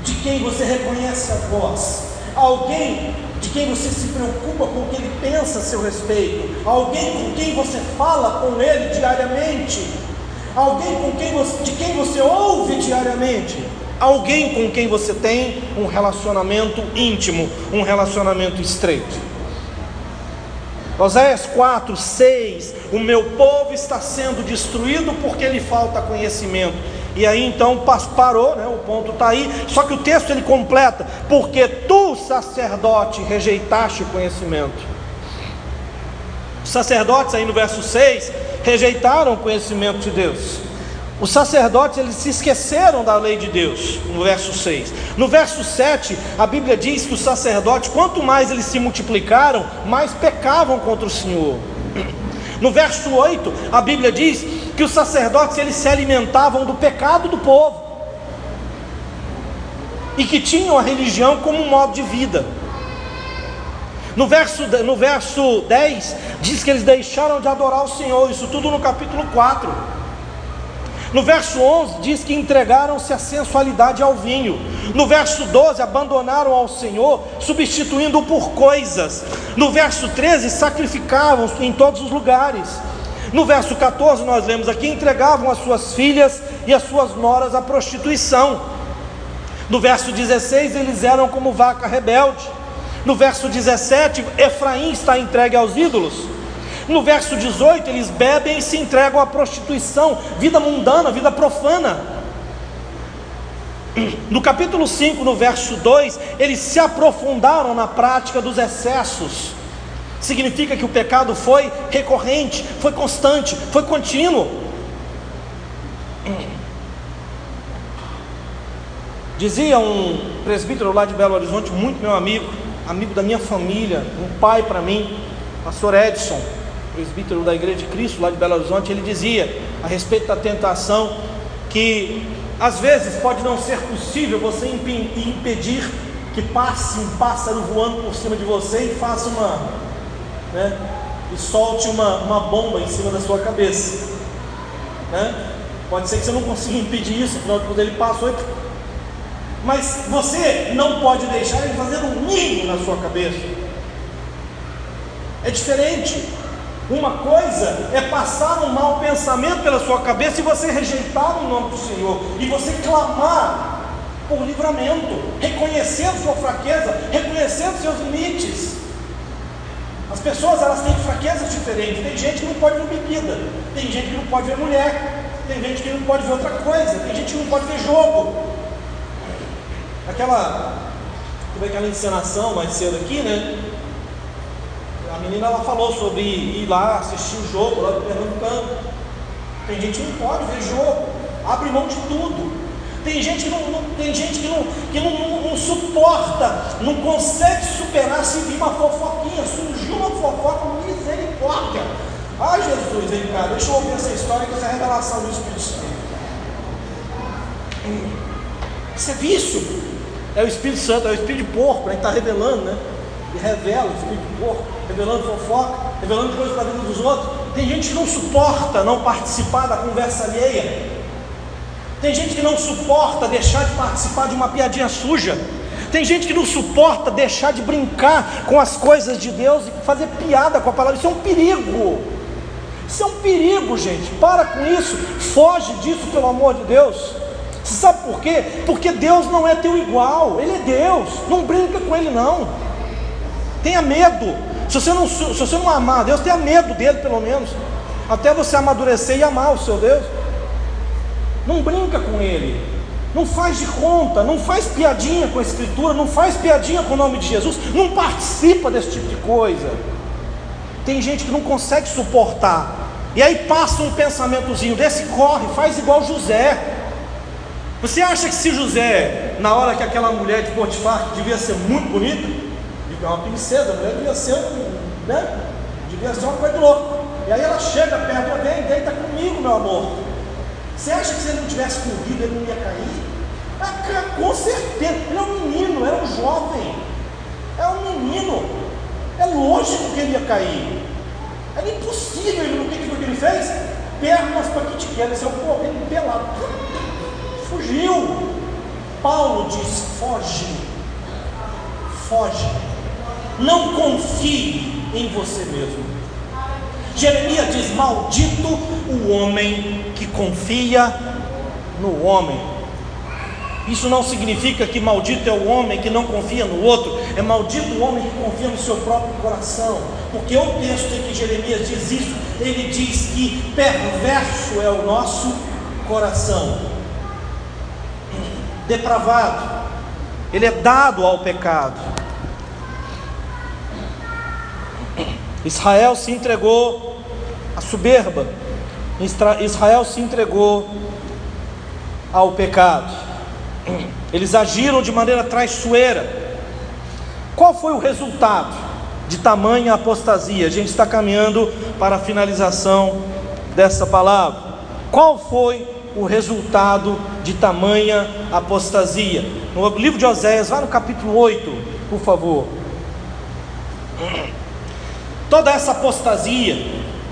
de quem você reconhece a voz, alguém de quem você se preocupa com o que Ele pensa a seu respeito, alguém com quem você fala com Ele diariamente, alguém de quem você ouve diariamente, alguém com quem você tem um relacionamento íntimo, um relacionamento estreito. Oséias 4, 6, o meu povo está sendo destruído porque lhe falta conhecimento. E aí então parou, né? O ponto está aí, só que o texto ele completa: porque tu, sacerdote, rejeitaste o conhecimento. Os sacerdotes aí no verso 6 rejeitaram o conhecimento de Deus. Os sacerdotes eles se esqueceram da lei de Deus, no verso 6. No verso 7, a Bíblia diz que os sacerdotes, quanto mais eles se multiplicaram, mais pecavam contra o Senhor. No verso 8, a Bíblia diz que os sacerdotes eles se alimentavam do pecado do povo, e que tinham a religião como um modo de vida. No verso 10, diz que eles deixaram de adorar o Senhor, isso tudo no capítulo 4. No verso 11 diz que entregaram-se à sensualidade e ao vinho. No verso 12 abandonaram ao Senhor, substituindo-o por coisas. No verso 13 sacrificavam em todos os lugares. No verso 14 nós lemos aqui: entregavam as suas filhas e as suas noras à prostituição. No verso 16 eles eram como vaca rebelde. No verso 17 Efraim está entregue aos ídolos. No verso 18 eles bebem e se entregam à prostituição, vida mundana, vida profana. No capítulo 5, no verso 2, eles se aprofundaram na prática dos excessos. Significa que o pecado foi recorrente, foi constante, foi contínuo. Dizia um presbítero lá de Belo Horizonte, muito meu amigo da minha família, um pai para mim, pastor Edson, presbítero da Igreja de Cristo lá de Belo Horizonte, ele dizia a respeito da tentação que às vezes pode não ser possível você impedir que passe um pássaro voando por cima de você e faça e solte uma bomba em cima da sua cabeça, né? Pode ser que você não consiga impedir isso, afinal de contas ele passou, mas você não pode deixar ele fazer um ninho na sua cabeça. É diferente. Uma coisa é passar um mau pensamento pela sua cabeça e você rejeitar o nome do Senhor, e você clamar por livramento, reconhecendo sua fraqueza, reconhecendo seus limites. As pessoas elas têm fraquezas diferentes. Tem gente que não pode ver bebida, tem gente que não pode ver mulher, tem gente que não pode ver outra coisa, tem gente que não pode ver jogo. Teve aquela encenação mais cedo aqui, né? A menina ela falou sobre ir lá assistir o jogo lá do Pernambucano. Tem gente que não pode ver jogo, abre mão de tudo. Tem gente que não suporta, não consegue superar se vir uma fofoquinha. Surgiu uma fofoca, misericórdia. Ah, Jesus, vem cá, deixa eu ouvir essa história, que essa é a revelação do Espírito Santo. Isso é vício. É o Espírito Santo, é o Espírito de porco, né, que está revelando, né? E revela o Espírito de porco, revelando fofoca, revelando coisas para a vida dos outros. Tem gente que não suporta não participar da conversa alheia. Tem gente que não suporta deixar de participar de uma piadinha suja. Tem gente que não suporta deixar de brincar com as coisas de Deus e fazer piada com a palavra. Isso é um perigo. Isso é um perigo, gente. Para com isso. Foge disso, pelo amor de Deus. Você sabe por quê? Porque Deus não é teu igual. Ele é Deus. Não brinca com Ele, não. Tenha medo. Se você não amar Deus, tenha medo dele, pelo menos, até você amadurecer e amar o seu Deus. Não brinca com Ele. não faz de conta, não faz piadinha com a Escritura, não faz piadinha com o nome de Jesus, não participa desse tipo de coisa. Tem gente que não consegue suportar, e aí passa um pensamentozinho desse, corre, faz igual José. Você acha que se José, na hora que aquela mulher de Potifar, que devia ser muito bonita, é uma princesa, a mulher devia ser, né? Devia ser uma coisa de louco, e aí ela chega perto dele, deita comigo, meu amor. Você acha que se ele não tivesse corrido, ele não ia cair? Com certeza. Ele é um menino, era um jovem, é um menino, é lógico que ele ia cair. Era impossível. O que ele fez? Pernas para que te quer, esse é o povo, ele pelado, fugiu. Paulo diz: foge, não confie em você mesmo. Jeremias diz: maldito o homem que confia no homem. Isso não significa que maldito é o homem que não confia no outro, é maldito o homem que confia no seu próprio coração, porque o texto em que Jeremias diz isso, ele diz que perverso é o nosso coração, depravado, ele é dado ao pecado. Israel se entregou à soberba, Israel se entregou ao pecado, eles agiram de maneira traiçoeira. Qual foi o resultado de tamanha apostasia? A gente está caminhando para a finalização dessa palavra. Qual foi o resultado de tamanha apostasia? No livro de Oséias, vá no capítulo 8, por favor. Toda essa apostasia,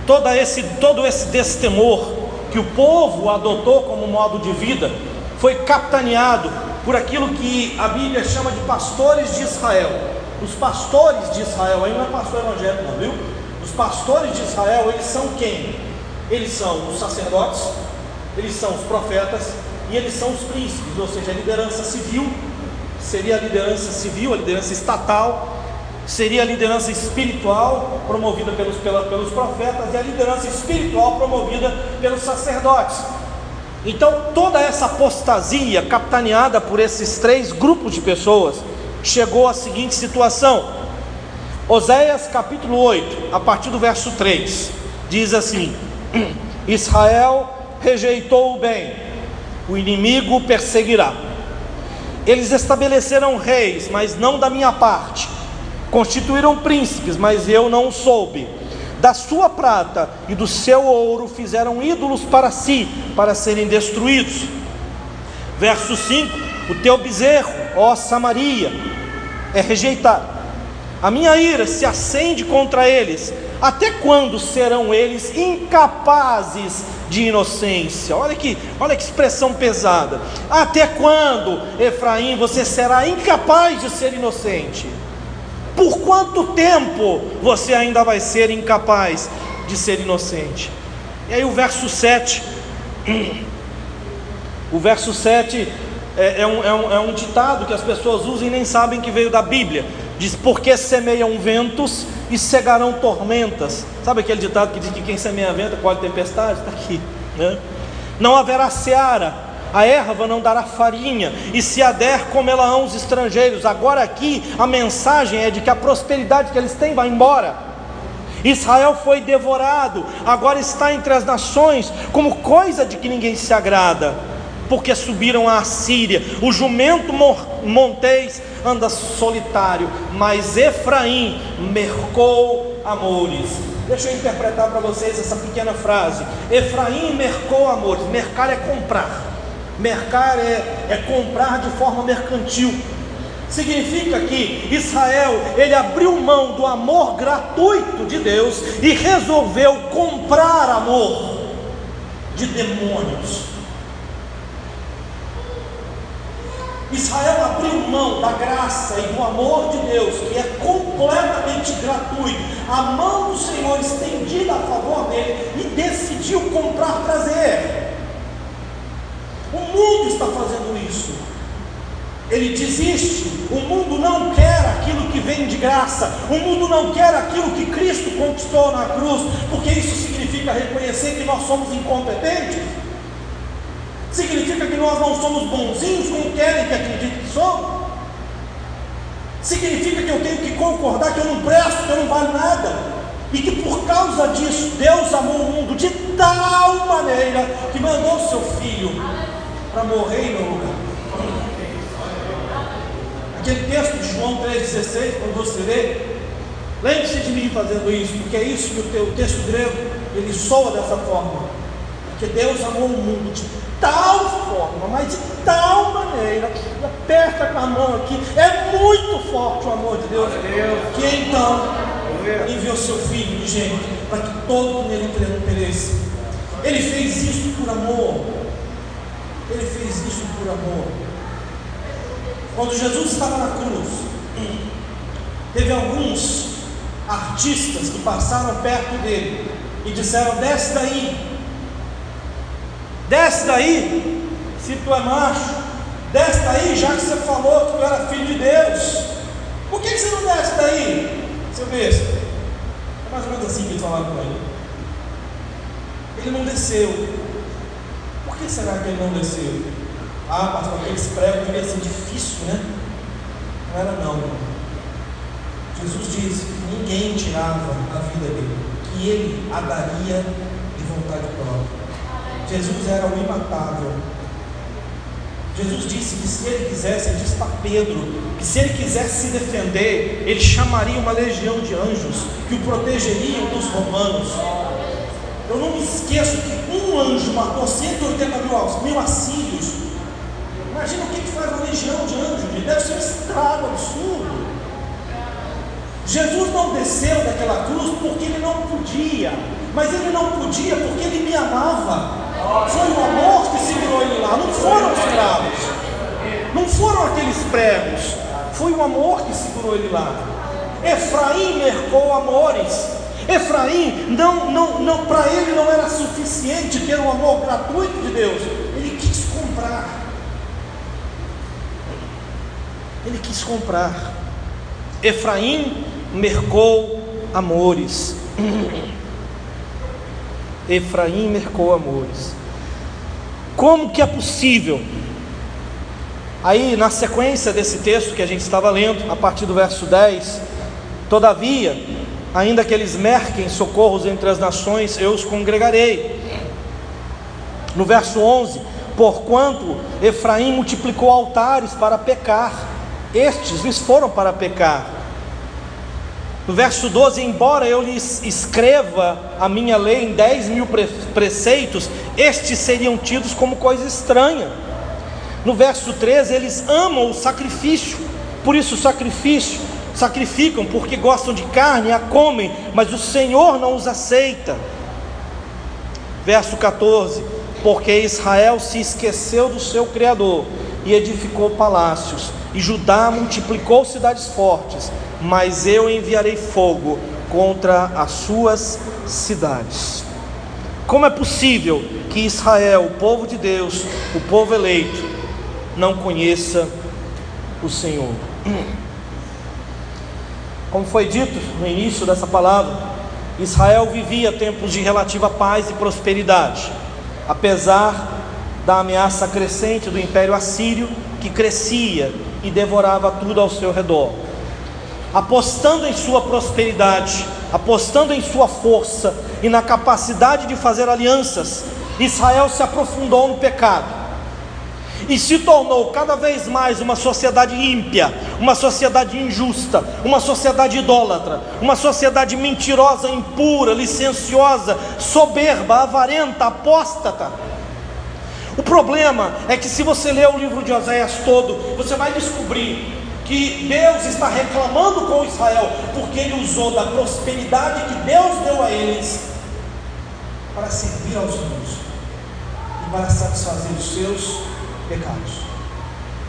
todo esse destemor que o povo adotou como modo de vida, foi capitaneado por aquilo que a Bíblia chama de pastores de Israel. Os pastores de Israel, aí não é pastor evangélico não, viu? Os pastores de Israel, eles são quem? Eles são os sacerdotes, eles são os profetas e eles são os príncipes, ou seja, a liderança civil, seria a liderança civil, a liderança estatal, seria a liderança espiritual promovida pelos profetas e a liderança espiritual promovida pelos sacerdotes. Então toda essa apostasia capitaneada por esses três grupos de pessoas chegou à seguinte situação. Oséias capítulo 8, a partir do verso 3, diz assim: Israel rejeitou o bem, o inimigo perseguirá. Eles estabeleceram reis, mas não da minha parte, constituíram príncipes, mas eu não soube. Da sua prata e do seu ouro fizeram ídolos para si, para serem destruídos. Verso 5: o teu bezerro, ó Samaria, é rejeitado. A minha ira se acende contra eles. Até quando serão eles incapazes de inocência? Olha que expressão pesada. Até quando, Efraim, você será incapaz de ser inocente? Por quanto tempo você ainda vai ser incapaz de ser inocente? E aí o verso 7, é um ditado que as pessoas usam e nem sabem que veio da Bíblia. Diz: porque semeiam ventos e cegarão tormentas. Sabe aquele ditado que diz que quem semeia vento colhe tempestade? Está aqui, né? Não haverá seara, a erva não dará farinha, e se a der, comerão os estrangeiros. Agora aqui a mensagem é de que a prosperidade que eles têm vai embora. Israel foi devorado, agora está entre as nações como coisa de que ninguém se agrada, porque subiram a Assíria. O jumento montês anda solitário, mas Efraim mercou amores. Deixa eu interpretar para vocês essa pequena frase. Efraim mercou amores. Mercar é comprar. Mercar é comprar de forma mercantil. Significa que Israel, ele abriu mão do amor gratuito de Deus e resolveu comprar amor de demônios. Israel abriu mão da graça e do amor de Deus, que é completamente gratuito, a mão do Senhor estendida a favor dele, e decidiu comprar prazer. O mundo está fazendo isso. Ele desiste. O mundo não quer aquilo que vem de graça. O mundo não quer aquilo que Cristo conquistou na cruz, porque isso significa reconhecer que nós somos incompetentes. Significa que nós não somos bonzinhos como querem que acreditem que somos? Significa que eu tenho que concordar que eu não presto, que eu não valho nada, e que por causa disso Deus amou o mundo de tal maneira que mandou o seu Filho para morrer em meu lugar. Aquele texto de João 3,16, quando você lê, lembre-se de mim fazendo isso, porque é isso que o texto grego, ele soa dessa forma, porque Deus amou o mundo de tal forma, mas de tal maneira, aperta com a mão aqui, é muito forte o amor de Deus, que então enviou seu Filho unigênito, para que todo que nele crê não pereça. Ele fez isso por amor, ele fez isso por amor. Quando Jesus estava na cruz, teve alguns artistas que passaram perto dele e disseram: desce daí, se tu é macho, desce daí, já que você falou que tu era filho de Deus, por que você não desce daí, seu besta? É mais ou menos assim que eles falaram com ele. Ele não desceu. Por que será que ele não desceu? Ah, pastor, aqueles pregos devia ser difícil, né? Não era não. Jesus disse que ninguém tirava a vida dele, que ele a daria de vontade própria. Jesus era o imatável. Jesus disse que se ele quisesse, ele disse para Pedro, que se ele quisesse se defender, ele chamaria uma legião de anjos que o protegeriam dos romanos. Eu não me esqueço que um anjo matou 180 mil assírios. Imagina o que faz uma legião de anjos, deve ser um estrago absurdo. Jesus não desceu daquela cruz porque ele não podia, mas ele não podia porque ele me amava. Foi o amor que segurou ele lá, não foram os cravos, não foram aqueles pregos, foi o amor que segurou ele lá. Efraim mercou amores. Efraim, não, para ele não era suficiente ter o amor gratuito de Deus, ele quis comprar. Ele quis comprar. Efraim mercou amores. Efraim mercou amores. Como que é possível? Aí na sequência desse texto que a gente estava lendo, a partir do verso 10, todavia, ainda que eles merquem socorros entre as nações, eu os congregarei. No verso 11, porquanto Efraim multiplicou altares para pecar, estes lhes foram para pecar. No verso 12, embora eu lhes escreva a minha lei em 10.000 preceitos, estes seriam tidos como coisa estranha. No verso 13, eles amam o sacrifício, por isso sacrificam, porque gostam de carne e a comem, mas o Senhor não os aceita. Verso 14, porque Israel se esqueceu do seu Criador e edificou palácios, e Judá multiplicou cidades fortes, mas eu enviarei fogo contra as suas cidades. Como é possível que Israel, o povo de Deus, o povo eleito, não conheça o Senhor? Como foi dito no início dessa palavra, Israel vivia tempos de relativa paz e prosperidade, apesar da ameaça crescente do Império Assírio, que crescia e devorava tudo ao seu redor. Apostando em sua prosperidade, apostando em sua força e na capacidade de fazer alianças, Israel se aprofundou no pecado e se tornou cada vez mais uma sociedade ímpia, uma sociedade injusta, uma sociedade idólatra, uma sociedade mentirosa, impura, licenciosa, soberba, avarenta, apóstata. O problema é que se você ler o livro de Oséias todo, você vai descobrir que Deus está reclamando com Israel, porque ele usou da prosperidade que Deus deu a eles para servir aos ídolos e para satisfazer os seus pecados.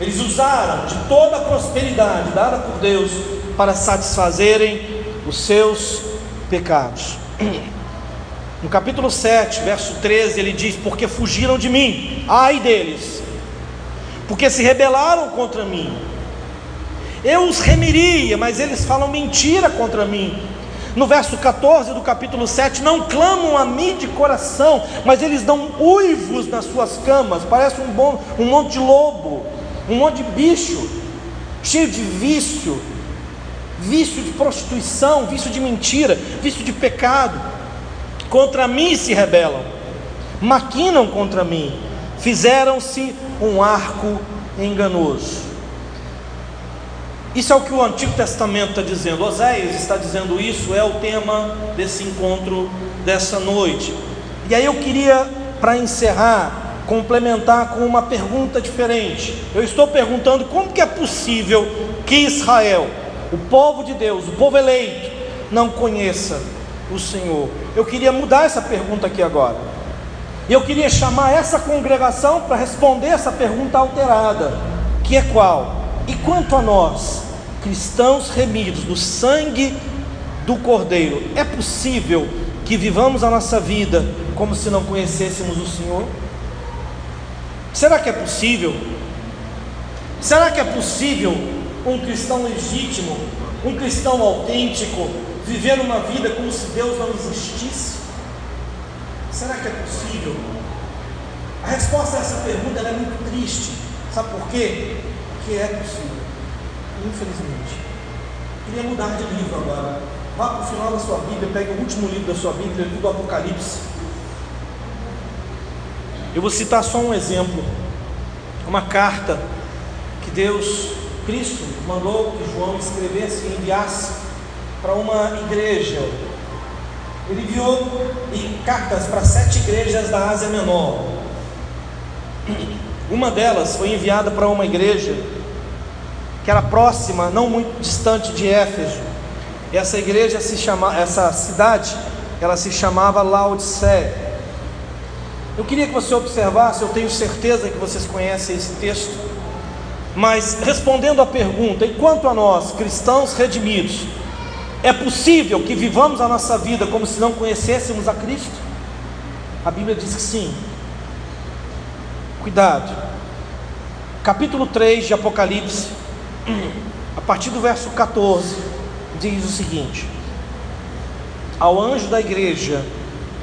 Eles usaram de toda a prosperidade dada por Deus para satisfazerem os seus pecados. No capítulo 7, verso 13, ele diz: porque fugiram de mim, ai deles, porque se rebelaram contra mim. Eu os remiria, mas eles falam mentira contra mim. No verso 14 do capítulo 7, não clamam a mim de coração, mas eles dão uivos nas suas camas. Parece um monte de lobo, um monte de bicho, cheio de vício de prostituição, vício de mentira, vício de pecado. Contra mim se rebelam, maquinam contra mim, fizeram-se um arco enganoso. Isso é o que o Antigo Testamento está dizendo. Oséias está dizendo isso, é o tema desse encontro dessa noite. E aí eu queria, para encerrar, complementar com uma pergunta diferente. Eu estou perguntando como que é possível que Israel, o povo de Deus, o povo eleito, não conheça o Senhor. Eu queria mudar essa pergunta aqui agora. Eu queria chamar essa congregação para responder essa pergunta alterada, que é qual? E quanto a nós, cristãos remidos no sangue do Cordeiro, é possível que vivamos a nossa vida como se não conhecêssemos o Senhor? Será que é possível? Será que é possível um cristão legítimo, um cristão autêntico, viver uma vida como se Deus não existisse? Será que é possível? A resposta a essa pergunta é muito triste. Sabe por quê? Porque é possível, infelizmente. Queria mudar de livro agora. Vá para o final da sua Bíblia, pegue o último livro da sua Bíblia, o livro do Apocalipse. Eu vou citar só um exemplo. Uma carta que Deus, Cristo, mandou que João escrevesse e enviasse para uma igreja. Ele enviou cartas para 7 igrejas da Ásia Menor. Uma delas foi enviada para uma igreja que era próxima, não muito distante de Éfeso. Essa igreja essa cidade, ela se chamava Laodiceia. Eu queria que você observasse, eu tenho certeza que vocês conhecem esse texto, mas respondendo à pergunta, e quanto a nós, cristãos redimidos, é possível que vivamos a nossa vida como se não conhecêssemos a Cristo? A Bíblia diz que sim. Cuidado. Capítulo 3 de Apocalipse, a partir do verso 14, diz o seguinte: ao anjo da igreja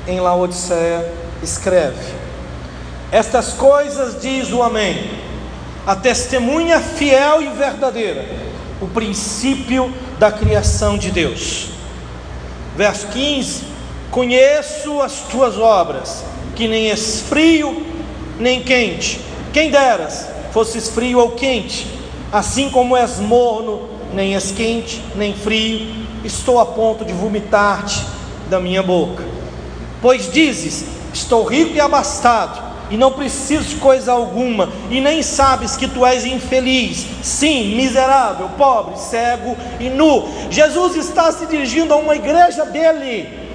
em Laodiceia escreve: estas coisas diz o Amém, a testemunha fiel e verdadeira, o princípio da criação de Deus. Verso 15: conheço as tuas obras, que nem és frio nem quente. Quem deras fosses frio ou quente, assim como és morno, nem és quente nem frio, estou a ponto de vomitar-te da minha boca. Pois dizes: estou rico e abastado, e não preciso de coisa alguma, e nem sabes que tu és infeliz, sim, miserável, pobre, cego e nu. Jesus está se dirigindo a uma igreja dele.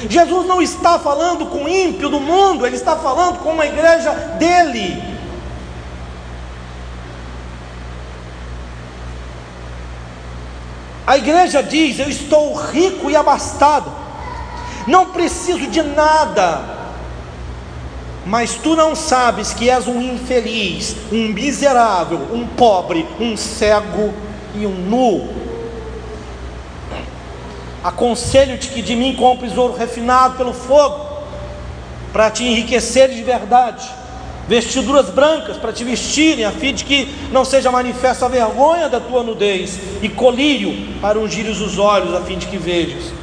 Jesus não está falando com o ímpio do mundo, ele está falando com uma igreja dele. A igreja diz: eu estou rico e abastado, não preciso de nada. Mas tu não sabes que és um infeliz, um miserável, um pobre, um cego e um nu. Aconselho-te que de mim compres ouro refinado pelo fogo, para te enriquecer de verdade, vestiduras brancas para te vestirem, a fim de que não seja manifesta a vergonha da tua nudez, e colírio para ungires os olhos, a fim de que vejas.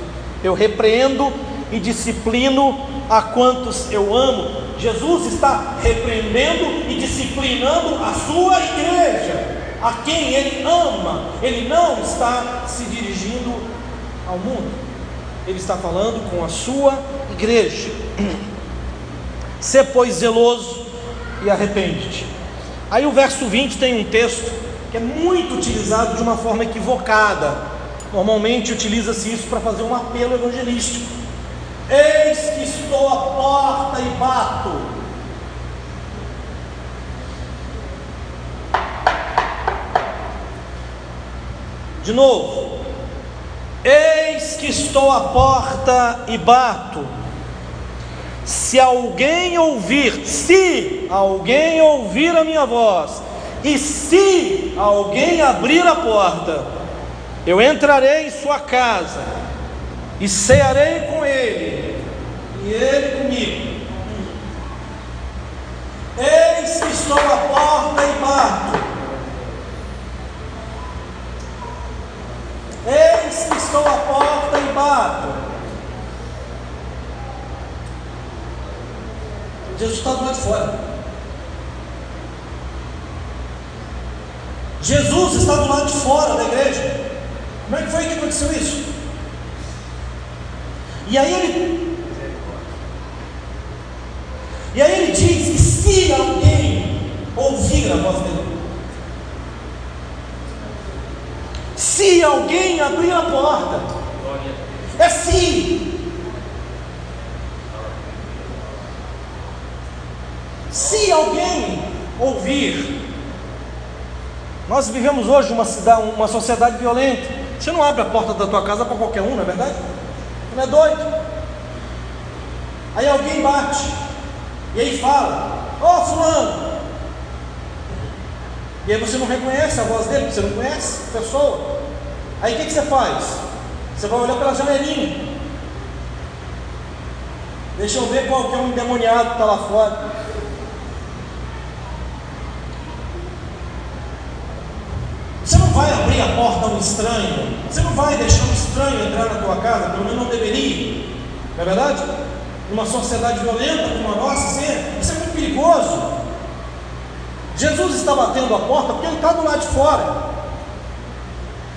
Eu repreendo e disciplino a quantos eu amo. Jesus está repreendendo e disciplinando a sua igreja, a quem ele ama. Ele não está se dirigindo ao mundo, ele está falando com a sua igreja. Sê, pois, zeloso e arrepende-te. Aí o verso 20 tem um texto que é muito utilizado de uma forma equivocada. Normalmente utiliza-se isso para fazer um apelo evangelístico: eis que estou à porta e bato. De novo: eis que estou à porta e bato. Se alguém ouvir a minha voz, e se alguém abrir a porta, eu entrarei em sua casa e cearei com ele, e ele comigo. Eis que estou à porta e bato. Eis que estou à porta e bato. Jesus está do lado de fora. Jesus está do lado de fora da igreja. Como é que foi que aconteceu isso? E aí ele diz que se alguém ouvir a voz dele, se alguém abrir a porta, é se alguém ouvir. Nós vivemos hoje uma sociedade violenta. Você não abre a porta da tua casa para qualquer um, não é verdade? Você não é doido? Aí alguém bate, e aí fala: ô fulano. E aí você não reconhece a voz dele, porque você não conhece a pessoa. Aí o que você faz? Você vai olhar pela janelinha. Deixa eu ver qual que é o endemoniado que está lá fora. Você não vai abrir a porta a um estranho. Você não vai deixar um estranho entrar na tua casa, pelo menos não deveria. Não é verdade? Numa sociedade violenta como a nossa, isso é muito perigoso. Jesus está batendo a porta porque ele está do lado de fora.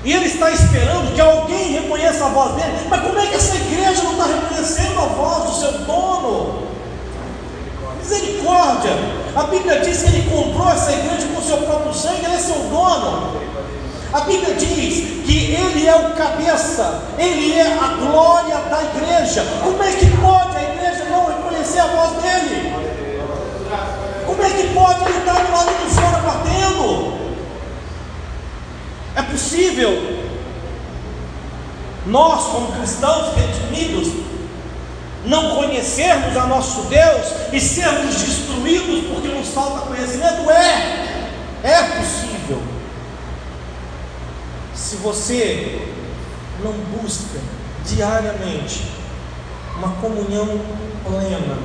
E ele está esperando que alguém reconheça a voz dele. Mas como é que essa igreja não está reconhecendo a voz do seu dono? Misericórdia! A Bíblia diz que ele comprou essa igreja com o seu próprio sangue, ele é seu dono. A Bíblia diz que ele é o cabeça, ele é a glória da igreja. Como é que pode a igreja não reconhecer a voz dele? Como é que pode ele estar do lado de fora batendo? É possível nós, como cristãos redimidos, não conhecermos a nosso Deus e sermos destruídos porque nos falta conhecimento? É possível. Se você não busca diariamente uma comunhão plena,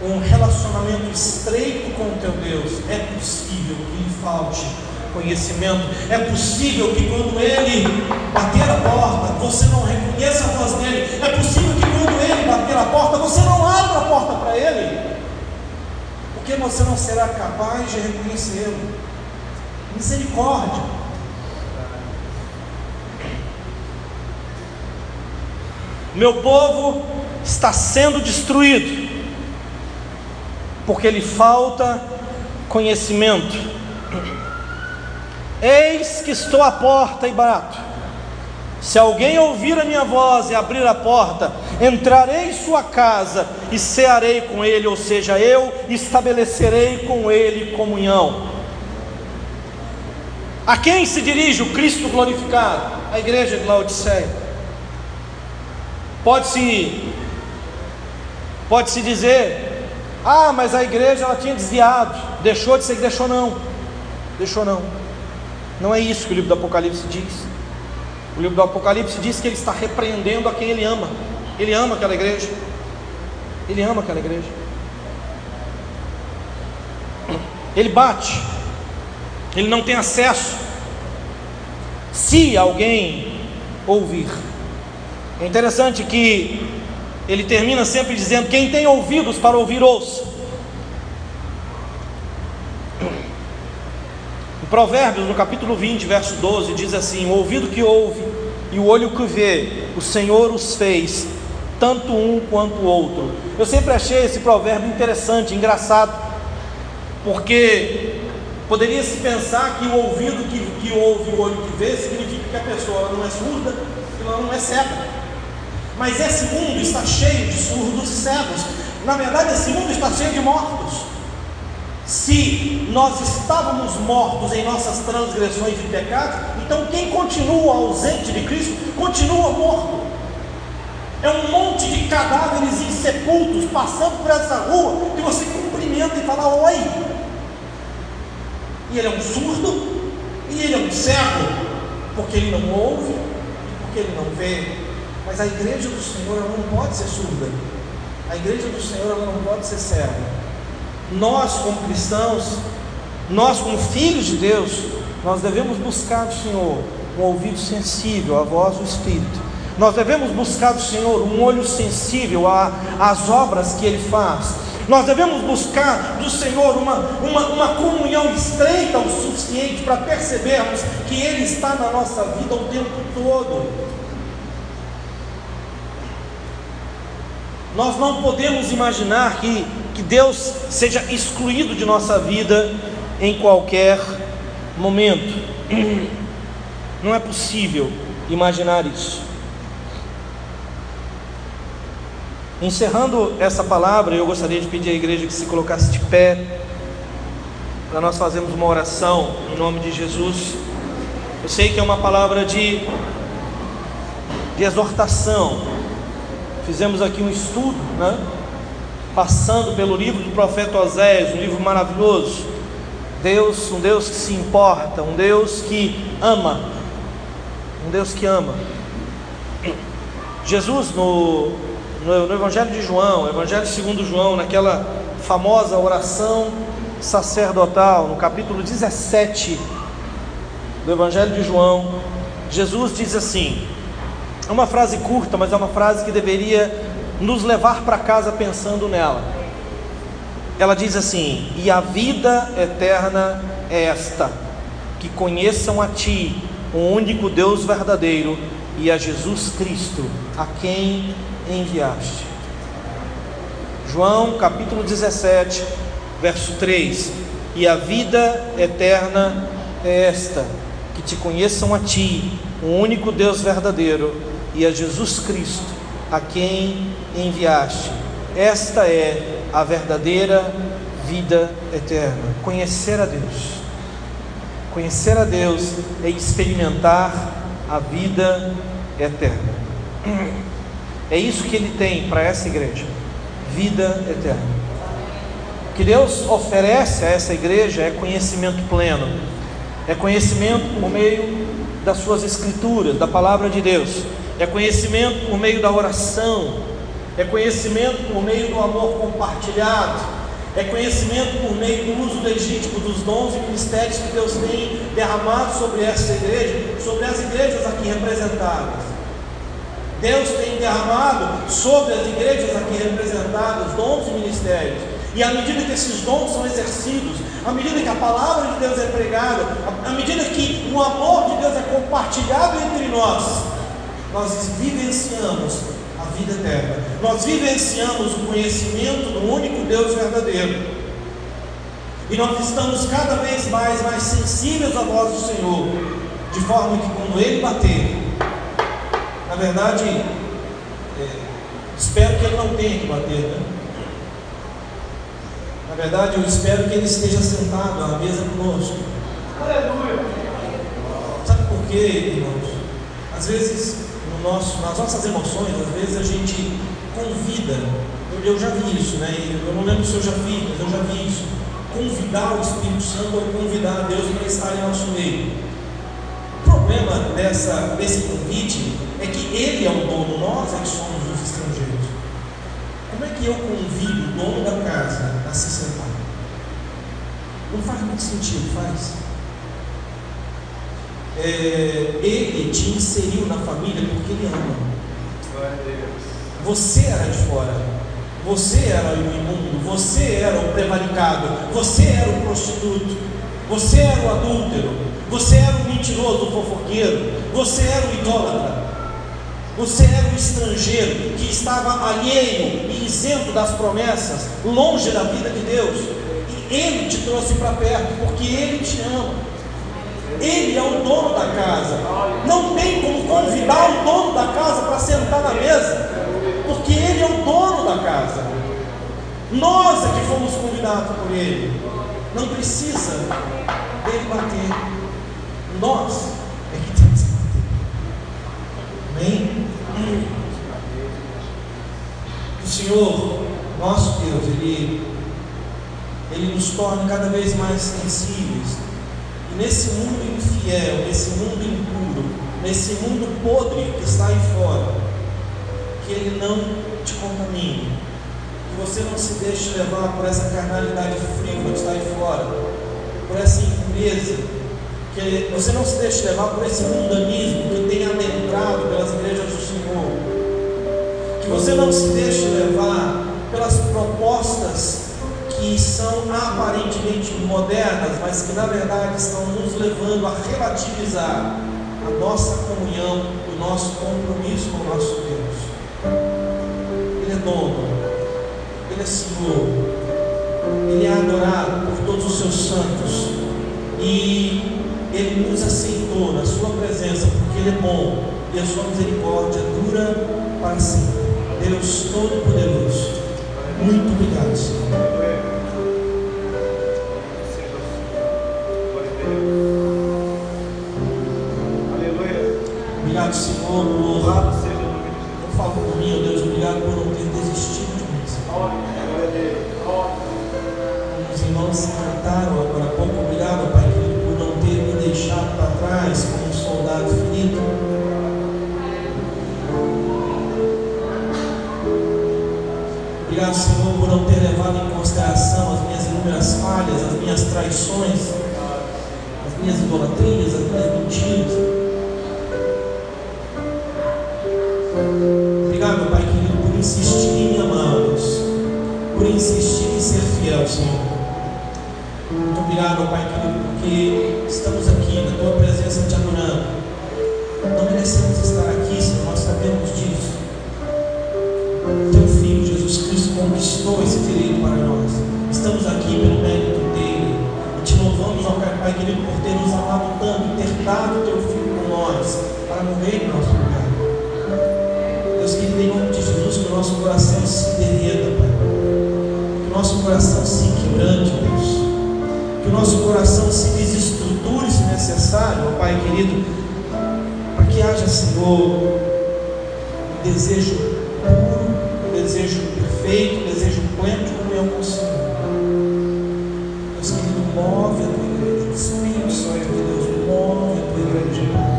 um relacionamento estreito com o teu Deus, é possível que lhe falte conhecimento. É possível que quando ele bater a porta, você não reconheça a voz dele. É possível que quando ele bater a porta, você não abra a porta para ele, porque você não será capaz de reconhecê-lo. Misericórdia. Meu povo está sendo destruído porque lhe falta conhecimento. Eis que estou à porta e bato. Se alguém ouvir a minha voz e abrir a porta, entrarei em sua casa e cearei com ele, ou seja, eu estabelecerei com ele comunhão. A quem se dirige o Cristo glorificado? A igreja de Laodiceia. Pode-se dizer: ah, mas a igreja ela tinha desviado, deixou de ser. Deixou não. Não é isso que o livro do Apocalipse diz. O livro do Apocalipse diz que ele está repreendendo a quem ele ama. Ele ama aquela igreja. Ele bate. Ele não tem acesso. Se alguém ouvir. É interessante que ele termina sempre dizendo: quem tem ouvidos para ouvir, ouça. Em Provérbios, no capítulo 20, verso 12, diz assim: o ouvido que ouve e o olho que vê, o Senhor os fez, tanto um quanto o outro. Eu sempre achei esse provérbio interessante, engraçado, porque poderia se pensar que o ouvido que ouve e o olho que vê significa que a pessoa ela não é surda, que ela não é cega. Mas esse mundo está cheio de surdos e cegos. Na verdade, esse mundo está cheio de mortos. Se nós estávamos mortos em nossas transgressões e pecados, então quem continua ausente de Cristo, continua morto. É um monte de cadáveres insepultos passando por essa rua, que você cumprimenta e fala oi. E ele é um surdo, e ele é um cego. porque ele não ouve, porque ele não vê. Mas a igreja do Senhor, ela não pode ser surda. A igreja do Senhor, ela não pode ser cega. Nós como cristãos, nós como filhos de Deus, nós devemos buscar do Senhor um ouvido sensível à voz do Espírito. Nós devemos buscar do Senhor um olho sensível às obras que Ele faz. Nós devemos buscar do Senhor uma comunhão estreita o suficiente para percebermos que Ele está na nossa vida o tempo todo. Nós não podemos imaginar que Deus seja excluído de nossa vida em qualquer momento. Não é possível imaginar isso. Encerrando essa palavra, eu gostaria de pedir à igreja que se colocasse de pé, para nós fazermos uma oração em nome de Jesus. Eu sei que é uma palavra de exortação. Fizemos aqui um estudo, né? Passando pelo livro do profeta Oséias, um livro maravilhoso. Um Deus que se importa, um Deus que ama, um Deus que ama. Jesus no Evangelho de João, Evangelho segundo João, naquela famosa oração sacerdotal, no capítulo 17 do Evangelho de João, Jesus diz assim, é uma frase curta, mas é uma frase que deveria nos levar para casa pensando nela. Ela diz assim: e a vida eterna é esta, que conheçam a Ti, o único Deus verdadeiro, e a Jesus Cristo, a quem enviaste. João capítulo 17, verso 3: e a vida eterna é esta, que Te conheçam a Ti, o único Deus verdadeiro, e a Jesus Cristo, a quem enviaste. Esta é a verdadeira vida eterna. Conhecer a Deus. Conhecer a Deus é experimentar a vida eterna. É isso que Ele tem para essa igreja: vida eterna. O que Deus oferece a essa igreja é conhecimento pleno, é conhecimento por meio das suas escrituras, da palavra de Deus, é conhecimento por meio da oração, é conhecimento por meio do amor compartilhado, é conhecimento por meio do uso legítimo dos dons e ministérios que Deus tem derramado sobre essa igreja, sobre as igrejas aqui representadas. Deus tem derramado sobre as igrejas aqui representadas dons e ministérios, e à medida que esses dons são exercidos, à medida que a palavra de Deus é pregada, à medida que o amor de Deus é compartilhado entre nós vivenciamos a vida eterna, nós vivenciamos o conhecimento do único Deus verdadeiro, e nós estamos cada vez mais sensíveis à voz do Senhor, de forma que quando Ele bater, na verdade, espero que Ele não tenha que bater, né? Na verdade, eu espero que Ele esteja sentado à mesa conosco. Aleluia! Sabe por quê, irmãos? Às vezes, nas nossas emoções, às vezes a gente convida, eu já vi isso, né? Eu não lembro se eu já fiz, mas eu já vi isso. Convidar o Espírito Santo ou convidar a Deus para estar em nosso meio. O problema desse convite é que Ele é o dono, nós é que somos os estrangeiros. Como é que eu convido o dono da casa a se sentar? Não faz muito sentido, faz? Ele te inseriu na família porque Ele ama. Você era de fora, você era o imundo, você era o prevaricado, você era o prostituto, você era o adúltero, você era o mentiroso, o fofoqueiro, você era o idólatra, você era o estrangeiro que estava alheio e isento das promessas, longe da vida de Deus, e Ele te trouxe para perto porque Ele te ama. Ele é o dono da casa. Não tem como convidar o dono da casa para sentar na mesa, porque Ele é o dono da casa. Nós é que fomos convidados por Ele. Não precisa dele bater. Nós é que temos que bater. Amém? O Senhor, nosso Deus, Ele nos torna cada vez mais sensíveis. nesse mundo infiel, nesse mundo impuro, nesse mundo podre que está aí fora, que ele não te contamine, que você não se deixe levar por essa carnalidade frívola que está aí fora, por essa impureza, que você não se deixe levar por esse mundanismo que tem adentrado pelas igrejas do Senhor, que você não se deixe levar pelas propostas que são aparentemente modernas, mas que na verdade estão nos levando a relativizar a nossa comunhão, o nosso compromisso com o nosso Deus. Ele é dono, Ele é Senhor, Ele é adorado por todos os seus santos, e Ele nos aceitou na sua presença, porque Ele é bom, e a sua misericórdia dura para sempre. Deus Todo-Poderoso, muito obrigado, Senhor. Obrigado, Senhor, por favor por mim, Deus, obrigado por não ter desistido de mim, Senhor. Os irmãos cantaram agora há pouco, obrigado, Pai querido, por não ter me deixado para trás como um soldado ferido. Obrigado, Senhor, por não ter levado em consideração as minhas inúmeras falhas, as minhas traições, as minhas idolatrias, as minhas mentiras. Obrigado, Pai querido, por insistir em me amar, Deus, por insistir em ser fiel, Senhor. Muito obrigado, Pai querido, porque estamos aqui na Tua presença te adorando. Não merecemos estar aqui, Senhor, nós sabemos disso. Teu Filho, Jesus Cristo, conquistou esse direito para nós. Estamos aqui pelo mérito dele. E te louvamos, ó Pai querido, por ter nos amado tanto, ter dado Teu Filho por nós, para morrer em nosso lugar. Deus querido, em nome de Jesus, que o nosso coração se derreta, Pai. Que o nosso coração se quebrante, Deus. Que o nosso coração se desestruture, se necessário, ó Pai querido, para que haja, Senhor, um desejo puro, um desejo perfeito, um desejo pleno de comunhão com o Senhor. Deus querido, move a Tua igreja. Espírito Santo de Deus, move a Tua igreja, Pai.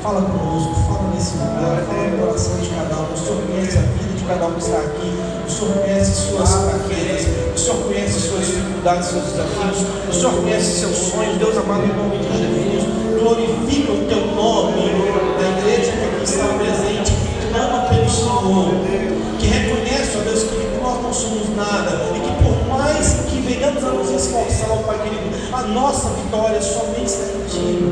Fala conosco, fala nesse lugar, fala no coração de cada um. O Senhor conhece a vida de cada um que está aqui. O Senhor conhece suas fraquezas. O Senhor conhece suas dificuldades, seus desafios. O Senhor conhece seus sonhos. Deus amado, em nome de Jesus, glorifica o Teu nome da igreja que aqui está presente, que clama pelo Senhor, que reconhece, ó Deus, que nós não somos nada, e que por mais que venhamos a nos esforçar, ó Pai querido, a nossa vitória somente está em Ti.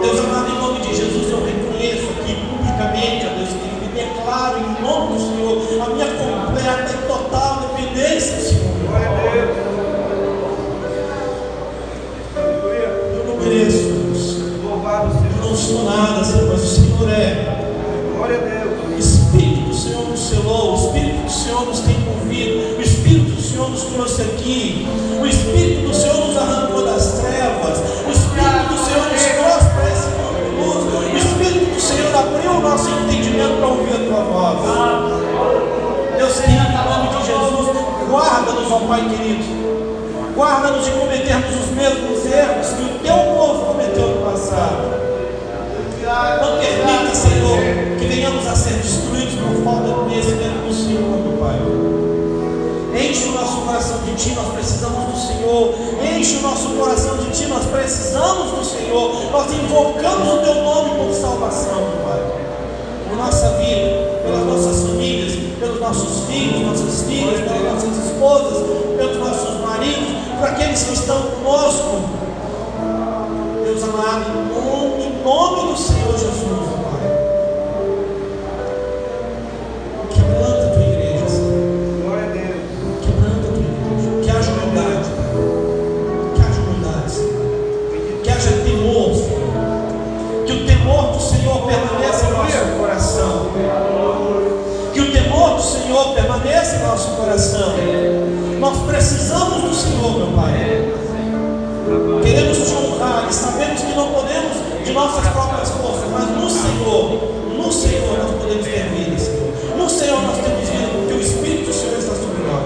Deus amado, em nome de Jesus, eu reconheço aqui publicamente, ó Deus querido, e declaro em nome do Senhor a minha completa e total dependência do Senhor. Eu não mereço, Deus. Eu não sou nada, Senhor, mas o Senhor é. Glória a Deus. O Espírito do Senhor nos selou, o Espírito do Senhor nos tem movido, o Espírito do Senhor nos trouxe aqui, o Espírito do Senhor nos arrancou das trevas, o Espírito do Senhor nos trouxe para esse mundo de luz, o Espírito do Senhor abriu o nosso entendimento para ouvir a Tua voz. Deus querido, em nome de Jesus, guarda-nos, ó Pai querido, guarda-nos de cometermos os mesmos erros que o Teu povo cometeu no passado. Não permita, Senhor, que venhamos a ser destruídos por falta de conhecimento do Senhor, meu Pai. Enche o nosso coração de Ti, nós precisamos do Senhor. Enche o nosso coração de Ti, nós precisamos do Senhor. Nós invocamos o Teu nome por salvação, meu Pai. Por nossa vida, pelas nossas famílias, pelos nossos filhos, nossas filhas, pelas nossas esposas, pelos nossos maridos, por aqueles que estão conosco. Deus amado, em nome do Senhor Jesus, Pai. Quebranta a Tua igreja, Senhor. Glória a Deus. Quebranta a Tua igreja. Que haja humildade, Pai. Que haja humildade, Senhor. Que haja temor, Senhor. Que o temor do Senhor permaneça em nosso coração. Que o temor do Senhor permaneça em nosso coração. Nós precisamos do Senhor, meu Pai. Queremos Te honrar e sabemos que não podemos de nossas próprias forças, mas no Senhor nós podemos ter vida, Senhor. No Senhor nós temos vida, porque o Espírito do Senhor está sobre nós.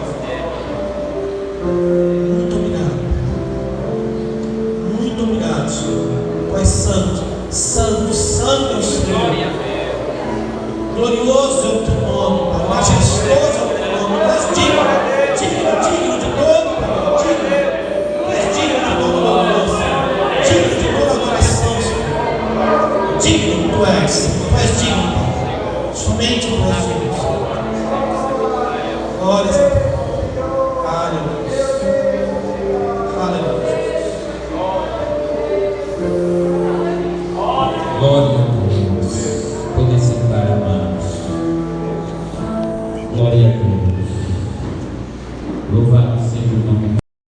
Muito obrigado. santo, santo, santo é o Senhor. Glorioso é o teu nome, Pai. Majestoso é o teu nome. Tu és digno de todo, digno. Tu és digno de todo louvor, Senhor. Digno de toda adoração, Senhor. Digno tu és digno, Pai. Somente tu és digno, Senhor. Glórias a Deus. Aleluia. Aleluia. Glória a Deus. Podem sentar, amados. Glória a Deus. Louvado seja o nome